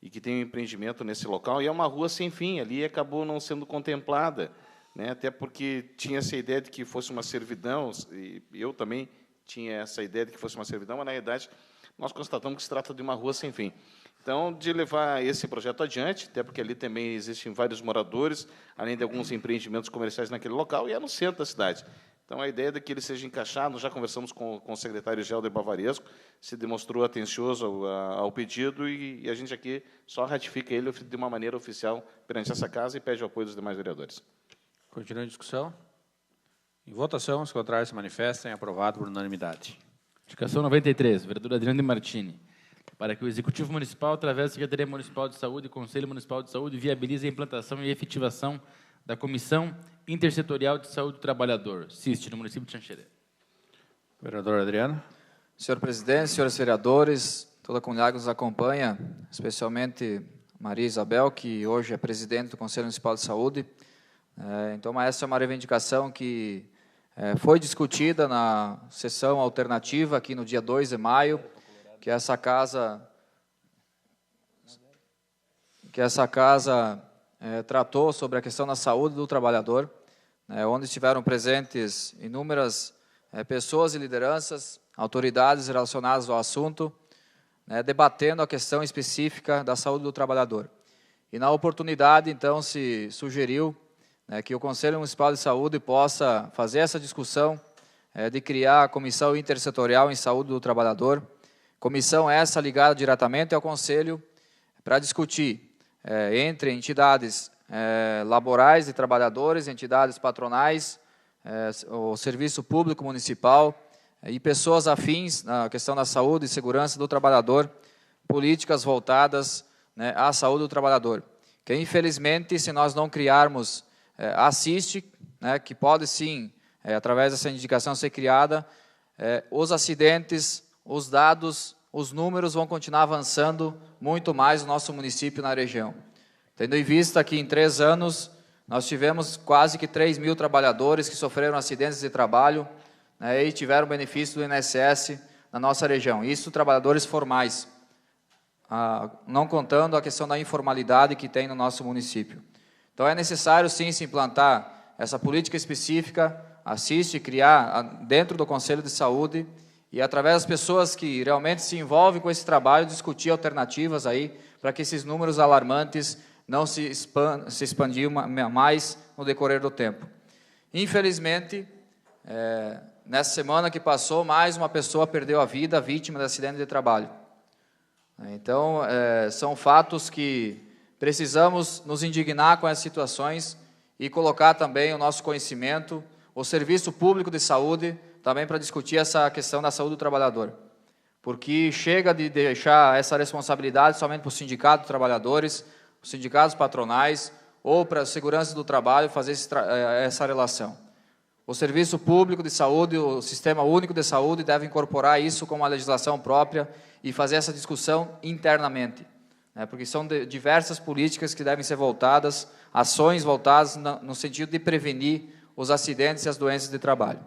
Speaker 4: E que tem um empreendimento nesse local, e é uma rua sem fim, ali acabou não sendo contemplada, né? Até porque tinha essa ideia de que fosse uma servidão, e eu também tinha essa ideia de que fosse uma servidão, mas, na realidade, nós constatamos que se trata de uma rua sem fim. Então, de levar esse projeto adiante, até porque ali também existem vários moradores, além de alguns empreendimentos comerciais naquele local, e é no centro da cidade. Então, a ideia de que ele seja encaixado, já conversamos com o secretário Gelder Bavaresco, se demonstrou atencioso ao pedido, e a gente aqui só ratifica ele de uma maneira oficial perante essa casa e pede o apoio dos demais vereadores.
Speaker 1: Continua a discussão. Em votação, os contrários se manifestem. Aprovado por unanimidade.
Speaker 2: Indicação 93, vereador Adriano de Martini, para que o Executivo Municipal, através da Secretaria Municipal de Saúde e Conselho Municipal de Saúde, viabilize a implantação e efetivação da Comissão Intersetorial de Saúde do Trabalhador, CIST, no município de Xanxerê.
Speaker 1: Vereador Adriano.
Speaker 3: Senhor presidente, senhores vereadores, toda a comunidade que nos acompanha, especialmente Maria Isabel, que hoje é presidente do Conselho Municipal de Saúde. Então, essa é uma reivindicação que foi discutida na sessão alternativa, aqui no dia 2 de maio, que essa casa tratou sobre a questão da saúde do trabalhador, onde estiveram presentes inúmeras pessoas e lideranças, autoridades relacionadas ao assunto, debatendo a questão específica da saúde do trabalhador. E, na oportunidade, então, se sugeriu que o Conselho Municipal de Saúde possa fazer essa discussão de criar a Comissão Intersetorial em Saúde do Trabalhador, comissão essa ligada diretamente ao Conselho, para discutir entre entidades laborais de trabalhadores, entidades patronais, o Serviço Público Municipal e pessoas afins na questão da saúde e segurança do trabalhador, políticas voltadas à saúde do trabalhador. Que, infelizmente, se nós não criarmos a CIST, que pode sim, através dessa indicação ser criada, os acidentes, os dados, os números vão continuar avançando muito mais no nosso município e na região. Tendo em vista que em 3 anos nós tivemos quase que 3 mil trabalhadores que sofreram acidentes de trabalho e tiveram benefício do INSS na nossa região. Isso trabalhadores formais, não contando a questão da informalidade que tem no nosso município. Então, é necessário, sim, se implantar essa política específica, assiste, criar dentro do Conselho de Saúde e, através das pessoas que realmente se envolvem com esse trabalho, discutir alternativas aí para que esses números alarmantes não se expandiam mais no decorrer do tempo. Infelizmente, nessa semana que passou, mais uma pessoa perdeu a vida vítima de acidente de trabalho. Então, são fatos que precisamos nos indignar com essas situações e colocar também o nosso conhecimento, o Serviço Público de Saúde, também para discutir essa questão da saúde do trabalhador. Porque chega de deixar essa responsabilidade somente para o sindicato de trabalhadores, os sindicatos patronais ou para a segurança do trabalho fazer essa relação. O Serviço Público de Saúde, o Sistema Único de Saúde deve incorporar isso como uma legislação própria e fazer essa discussão internamente. Porque são diversas políticas que devem ser voltadas, ações voltadas no sentido de prevenir os acidentes e as doenças de trabalho.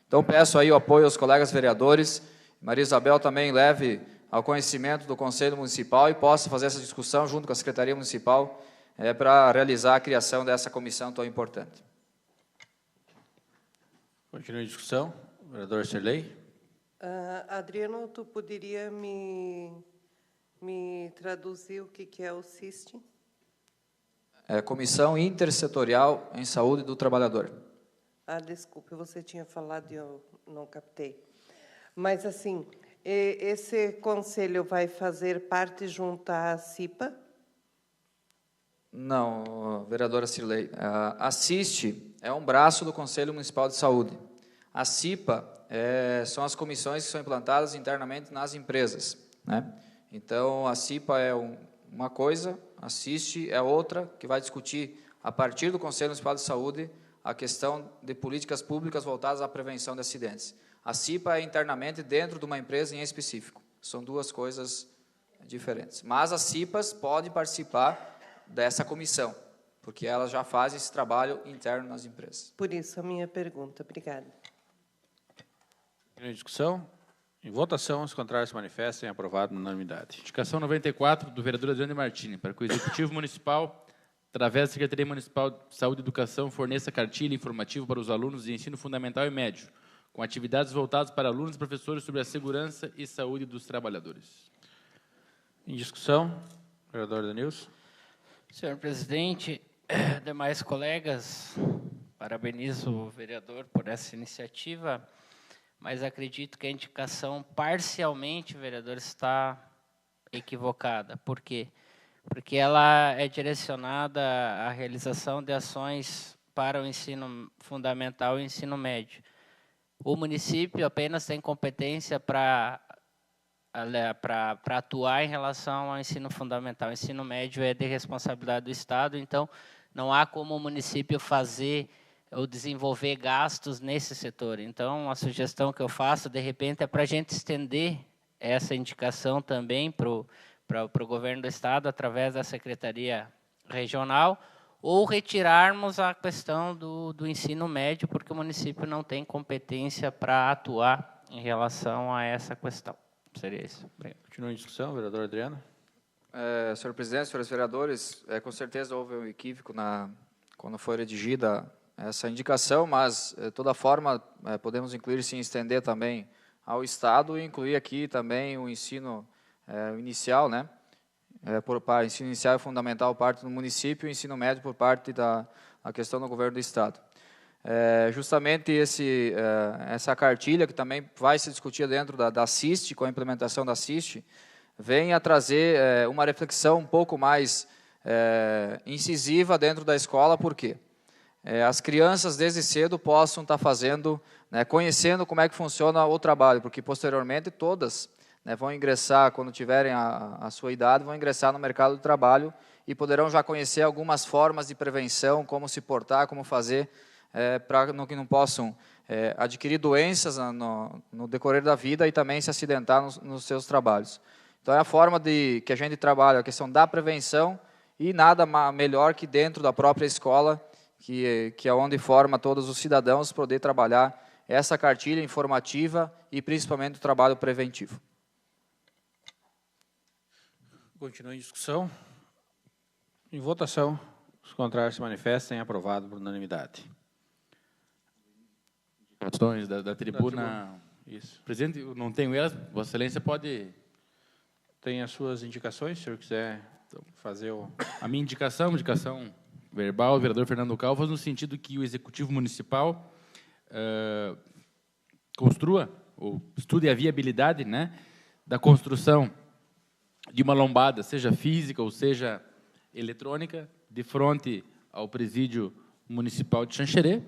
Speaker 3: Então, peço aí o apoio aos colegas vereadores, Maria Isabel também leve ao conhecimento do Conselho Municipal e possa fazer essa discussão junto com a Secretaria Municipal para realizar a criação dessa comissão tão importante.
Speaker 1: Continua a discussão. Vereador Serlei.
Speaker 8: Adriano, tu poderia me traduzir o que é o CIST?
Speaker 3: Comissão Intersetorial em Saúde do Trabalhador.
Speaker 8: Desculpe, você tinha falado e eu não captei. Mas, assim, esse conselho vai fazer parte junto à CIPA?
Speaker 3: Não, vereadora Cirlei. A CIST é um braço do Conselho Municipal de Saúde. A CIPA são as comissões que são implantadas internamente nas empresas, né? Então, a CIPA é uma coisa, a CIST é outra, que vai discutir, a partir do Conselho Municipal de Saúde, a questão de políticas públicas voltadas à prevenção de acidentes. A CIPA é internamente dentro de uma empresa em específico. São duas coisas diferentes. Mas as CIPAs podem participar dessa comissão, porque elas já fazem esse trabalho interno nas empresas.
Speaker 8: Por isso, a minha pergunta. Obrigada.
Speaker 1: Em discussão? Em votação, os contrários se manifestem. Aprovado na unanimidade.
Speaker 2: Indicação 94, do vereador Adriano Martini, para que o Executivo Municipal, através da Secretaria Municipal de Saúde e Educação, forneça cartilha informativa para os alunos de ensino fundamental e médio, com atividades voltadas para alunos e professores sobre a segurança e saúde dos trabalhadores.
Speaker 1: Em discussão, vereador Denilson.
Speaker 6: Senhor presidente, demais colegas, parabenizo o vereador por essa iniciativa, mas acredito que a indicação parcialmente, vereador, está equivocada. Por quê? Porque ela é direcionada à realização de ações para o ensino fundamental e ensino médio. O município apenas tem competência para atuar em relação ao ensino fundamental. O ensino médio é de responsabilidade do Estado, então não há como o município fazer ou desenvolver gastos nesse setor. Então, a sugestão que eu faço, de repente, é para a gente estender essa indicação também para o governo do Estado, através da Secretaria Regional, ou retirarmos a questão do ensino médio, porque o município não tem competência para atuar em relação a essa questão. Seria isso.
Speaker 1: Continua em discussão, vereador Adriano.
Speaker 3: Senhor presidente, senhores vereadores, com certeza houve um equívoco quando foi redigida essa indicação, mas, de toda forma, podemos incluir, sim, estender também ao Estado e incluir aqui também o ensino inicial, né? Ensino inicial e fundamental parte do município e o ensino médio por parte da questão do governo do Estado. Justamente essa cartilha, que também vai se discutir dentro da CIST, com a implementação da CIST, vem a trazer uma reflexão um pouco mais incisiva dentro da escola. Por quê? As crianças, desde cedo, possam estar fazendo, conhecendo como é que funciona o trabalho, porque, posteriormente, todas vão ingressar, quando tiverem a sua idade, vão ingressar no mercado do trabalho e poderão já conhecer algumas formas de prevenção, como se portar, como fazer, para que não possam adquirir doenças no decorrer da vida e também se acidentar nos seus trabalhos. Então, é a forma que a gente trabalha, a questão da prevenção, e nada melhor que dentro da própria escola, que é onde forma todos os cidadãos poder trabalhar essa cartilha informativa e principalmente o trabalho preventivo.
Speaker 1: Continua em discussão. Em votação, os contrários se manifestem. Aprovado por unanimidade.
Speaker 2: Questões da tribuna. Isso. Presidente, eu não tenho elas. Vossa Excelência pode...
Speaker 1: Tem as suas indicações, se o senhor quiser fazer
Speaker 2: a minha indicação verbal, o vereador Fernando Calvas, no sentido que o Executivo Municipal construa, ou estude a viabilidade, da construção de uma lombada, seja física ou seja eletrônica, de frente ao presídio municipal de Xanxerê,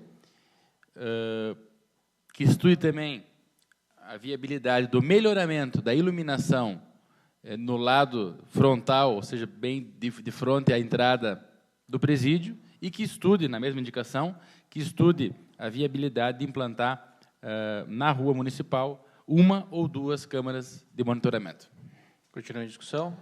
Speaker 2: que estude também a viabilidade do melhoramento da iluminação no lado frontal, ou seja, bem de frente à entrada do presídio, e que estude, na mesma indicação, que estude a viabilidade de implantar na rua municipal uma ou duas câmaras de monitoramento.
Speaker 1: Continua em discussão.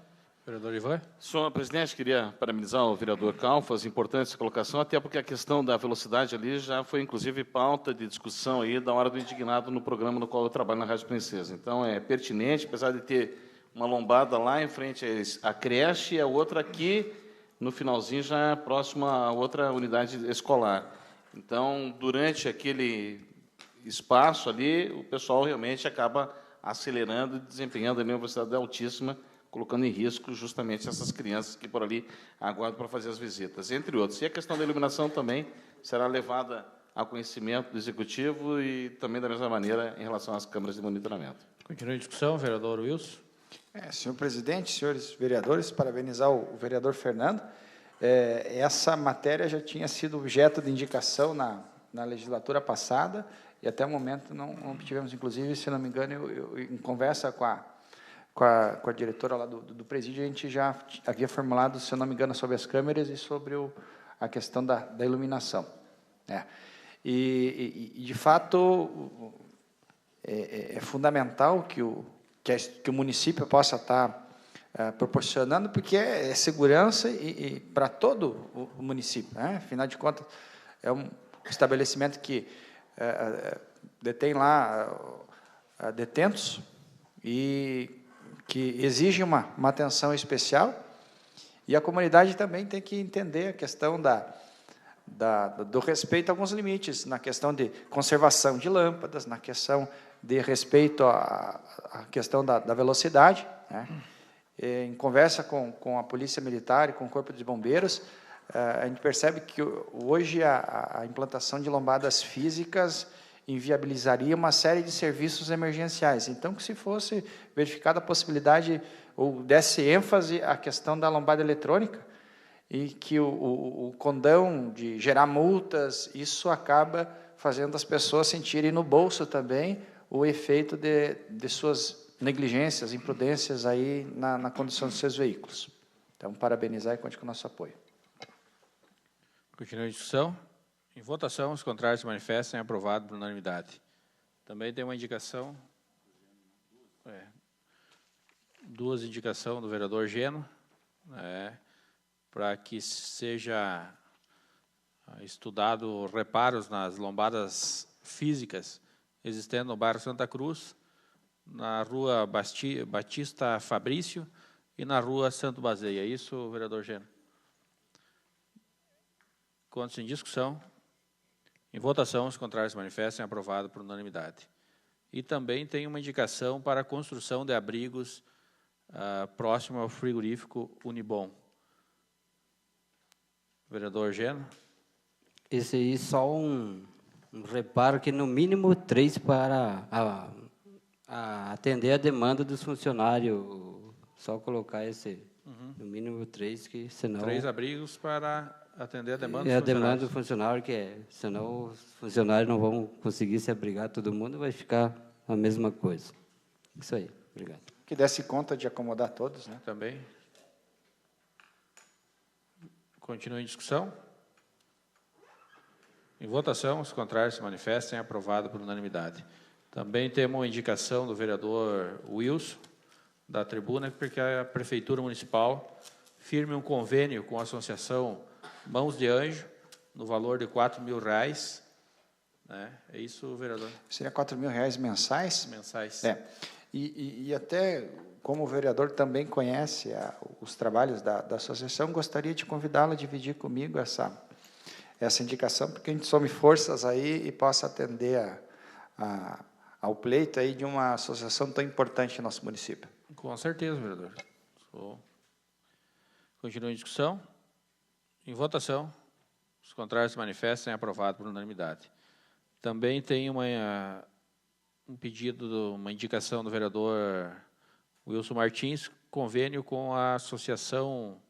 Speaker 1: Vereador Ivan.
Speaker 4: Senhor presidente, queria parabenizar o vereador Calvas, importante essa colocação, até porque a questão da velocidade ali já foi, inclusive, pauta de discussão aí da Hora do Indignado no programa no qual eu trabalho na Rádio Princesa. Então, é pertinente, apesar de ter uma lombada lá em frente à creche e a outra aqui, no finalzinho, já próximo a outra unidade escolar. Então, durante aquele espaço ali, o pessoal realmente acaba acelerando e desempenhando ali uma velocidade altíssima, colocando em risco justamente essas crianças que por ali aguardam para fazer as visitas, entre outros. E a questão da iluminação também será levada ao conhecimento do Executivo e também da mesma maneira em relação às câmaras de monitoramento.
Speaker 1: Continua a discussão, vereador Wilson.
Speaker 5: Senhor presidente, senhores vereadores, parabenizar o vereador Fernando. Essa matéria já tinha sido objeto de indicação na legislatura passada e até o momento não obtivemos, inclusive, se não me engano, eu em conversa com a diretora lá do presídio, a gente já havia formulado, se eu não me engano, sobre as câmeras e sobre a questão da iluminação. E, de fato, é fundamental que o município possa estar proporcionando, porque é segurança e para todo o município, né? Afinal de contas, é um estabelecimento que detém lá detentos e que exige uma atenção especial, e a comunidade também tem que entender a questão do respeito a alguns limites, na questão de conservação de lâmpadas, na questão de respeito à questão da velocidade, né? Em conversa com a Polícia Militar e com o Corpo de Bombeiros, a gente percebe que hoje a implantação de lombadas físicas inviabilizaria uma série de serviços emergenciais. Então, que se fosse verificada a possibilidade ou desse ênfase à questão da lombada eletrônica, e que o condão de gerar multas, isso acaba fazendo as pessoas sentirem no bolso também o efeito de suas negligências, imprudências aí na condução dos seus veículos. Então, parabenizar e conte com o nosso apoio.
Speaker 1: Continua a discussão. Em votação, os contrários se manifestam. Aprovado por unanimidade. Também tem uma indicação, duas indicações do vereador Geno, para que seja estudado reparos nas lombadas físicas existentes no bairro Santa Cruz, na rua Batista Fabrício e na rua Santo Baseia. É isso, vereador Geno? Contos em discussão. Em votação, os contrários se manifestem. Aprovado por unanimidade. E também tem uma indicação para a construção de abrigos próximo ao frigorífico Unibom. Vereador Geno.
Speaker 7: Esse aí só um reparo que no mínimo 3 para atender a demanda dos funcionários. Só colocar esse, no mínimo 3, que senão...
Speaker 1: 3 abrigos para atender a demanda dos
Speaker 7: a
Speaker 1: funcionários.
Speaker 7: demanda do funcionário, senão os funcionários não vão conseguir se abrigar todo mundo, vai ficar a mesma coisa. Isso aí, obrigado.
Speaker 5: Que desse conta de acomodar todos, né?
Speaker 1: Também. Continua em discussão. Em votação, os contrários se manifestem. Aprovado por unanimidade. Também temos uma indicação do vereador Wilson, da tribuna, porque a Prefeitura Municipal firme um convênio com a Associação Mãos de Anjo, no valor de R$4.000. Né? É isso, vereador?
Speaker 5: Seria R$4.000 mensais?
Speaker 1: Mensais.
Speaker 5: E até, como o vereador também conhece os trabalhos da associação, gostaria de convidá-lo a dividir comigo essa indicação, porque a gente some forças aí e possa atender ao pleito aí de uma associação tão importante no nosso município.
Speaker 1: Com certeza, vereador. Continua em discussão. Em votação, os contrários se manifestam. Aprovado por unanimidade. Também tem um pedido, uma indicação do vereador Wilson Martins, convênio com a Associação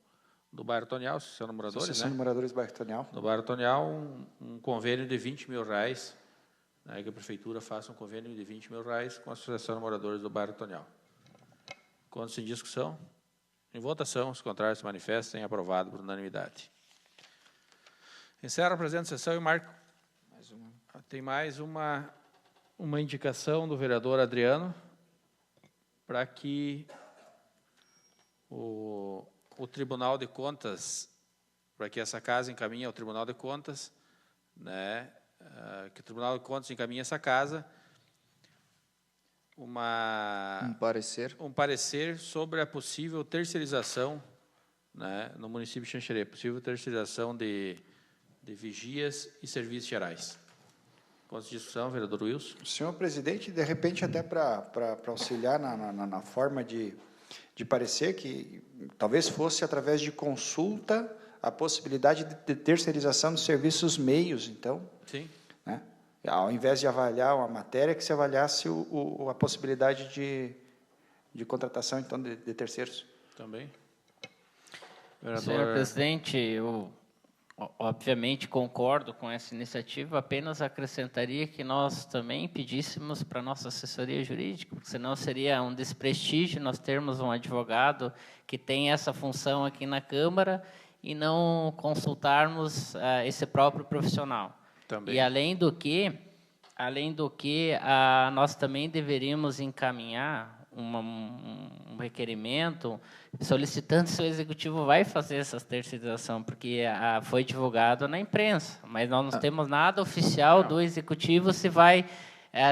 Speaker 1: do Bairro Tonial, Associação de Moradores,
Speaker 5: Associação de Moradores do Bairro Tonial.
Speaker 1: No Bairro Tonial, um convênio de R$20.000, né, que a Prefeitura faça um convênio de R$20.000 com a Associação de Moradores do Bairro Tonial. Contos em discussão. Em votação, os contrários se manifestem. Aprovado por unanimidade. Encerra a presente sessão e marco. Tem mais uma indicação do vereador Adriano para que o Tribunal de Contas, para que essa casa encaminhe ao Tribunal de Contas, né, que o Tribunal de Contas encaminhe essa casa, um parecer sobre a possível terceirização, né, no município de Xanxerê, possível terceirização de vigias e serviços gerais. Ponto de discussão, vereador Wilson.
Speaker 5: Senhor presidente, de repente até para auxiliar na forma de de parecer que talvez fosse através de consulta a possibilidade de terceirização dos serviços meios, então,
Speaker 1: Sim.
Speaker 5: né? Ao invés de avaliar uma matéria, que se avaliasse a possibilidade de contratação, então, de terceiros.
Speaker 1: Também.
Speaker 6: Senhor presidente, eu obviamente concordo com essa iniciativa, apenas acrescentaria que nós também pedíssemos para a nossa assessoria jurídica, porque senão seria um desprestígio nós termos um advogado que tem essa função aqui na Câmara e não consultarmos esse próprio profissional.
Speaker 1: Também.
Speaker 6: E além do que nós também deveríamos encaminhar um requerimento solicitando se o Executivo vai fazer essa terceirização, porque foi divulgado na imprensa, mas nós não temos nada oficial do Executivo se vai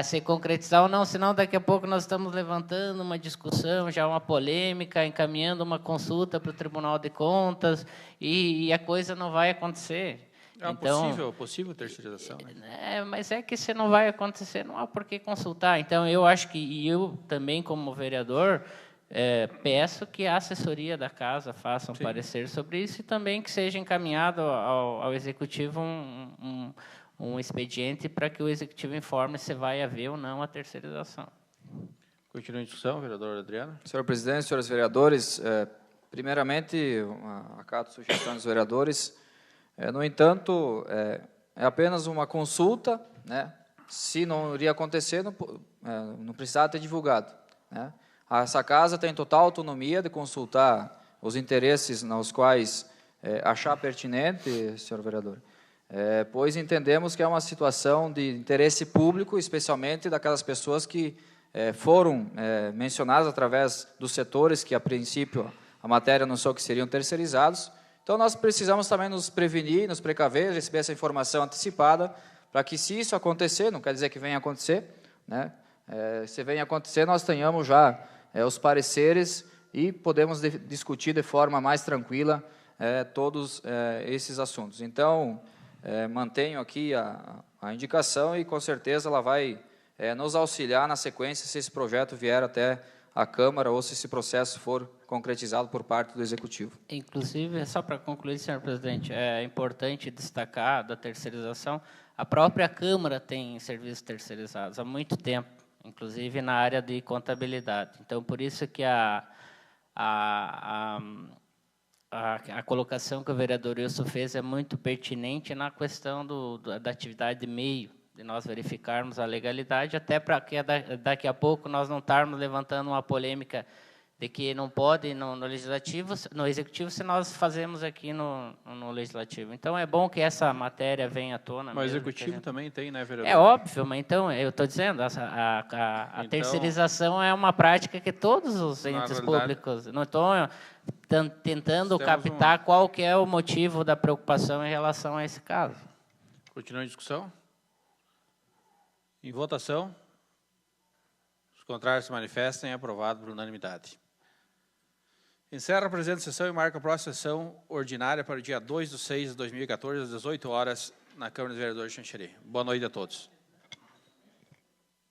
Speaker 6: se concretizar ou não, senão daqui a pouco nós estamos levantando uma discussão, já uma polêmica, encaminhando uma consulta para o Tribunal de Contas e a coisa não vai acontecer.
Speaker 1: É
Speaker 6: então,
Speaker 1: possível terceirização, né?
Speaker 6: Mas é que se não vai acontecer, não há por que consultar. Então, eu acho que, e eu também, como vereador, peço que a assessoria da Casa faça um parecer sobre isso e também que seja encaminhado ao Executivo um expediente para que o Executivo informe se vai haver ou não a terceirização.
Speaker 1: Continua em discussão, vereador Adriano.
Speaker 3: Senhor presidente, senhores vereadores, primeiramente, acato a sugestão dos vereadores. No entanto, é apenas uma consulta, né? Se não iria acontecer, não precisava ter divulgado, né? Essa casa tem total autonomia de consultar os interesses nos quais achar pertinente, senhor vereador, pois entendemos que é uma situação de interesse público, especialmente daquelas pessoas que foram mencionadas através dos setores que, a princípio, a matéria não só que seriam terceirizados. Então, nós precisamos também nos prevenir, nos precaver, receber essa informação antecipada, para que, se isso acontecer, não quer dizer que venha acontecer, né? Se venha acontecer, nós tenhamos já os pareceres e podemos discutir de forma mais tranquila todos esses assuntos. Então, mantenho aqui a indicação e, com certeza, ela vai nos auxiliar na sequência, se esse projeto vier até a Câmara ou se esse processo for concretizado por parte do Executivo.
Speaker 6: Inclusive, só para concluir, senhor presidente, é importante destacar da terceirização, a própria Câmara tem serviços terceirizados há muito tempo, inclusive na área de contabilidade. Então, por isso que a colocação que o vereador Wilson fez é muito pertinente na questão da atividade de meio, de nós verificarmos a legalidade, até para que daqui a pouco nós não estarmos levantando uma polêmica de que não pode no legislativo, no executivo, se nós fazemos aqui no legislativo. Então, é bom que essa matéria venha à tona.
Speaker 1: Mas o executivo também tem, né, vereador?
Speaker 6: É óbvio, mas então, eu estou dizendo, a terceirização é uma prática que todos os entes públicos... Não estou tentando captar qual que é o motivo da preocupação em relação a esse caso.
Speaker 1: Continua em discussão. Em votação. Os contrários se manifestem. É aprovado por unanimidade. Encerra a presente sessão e marca a próxima sessão ordinária para o dia 2/6/2014, às 18 horas, na Câmara dos Vereadores de Xanxerê. Boa noite a todos.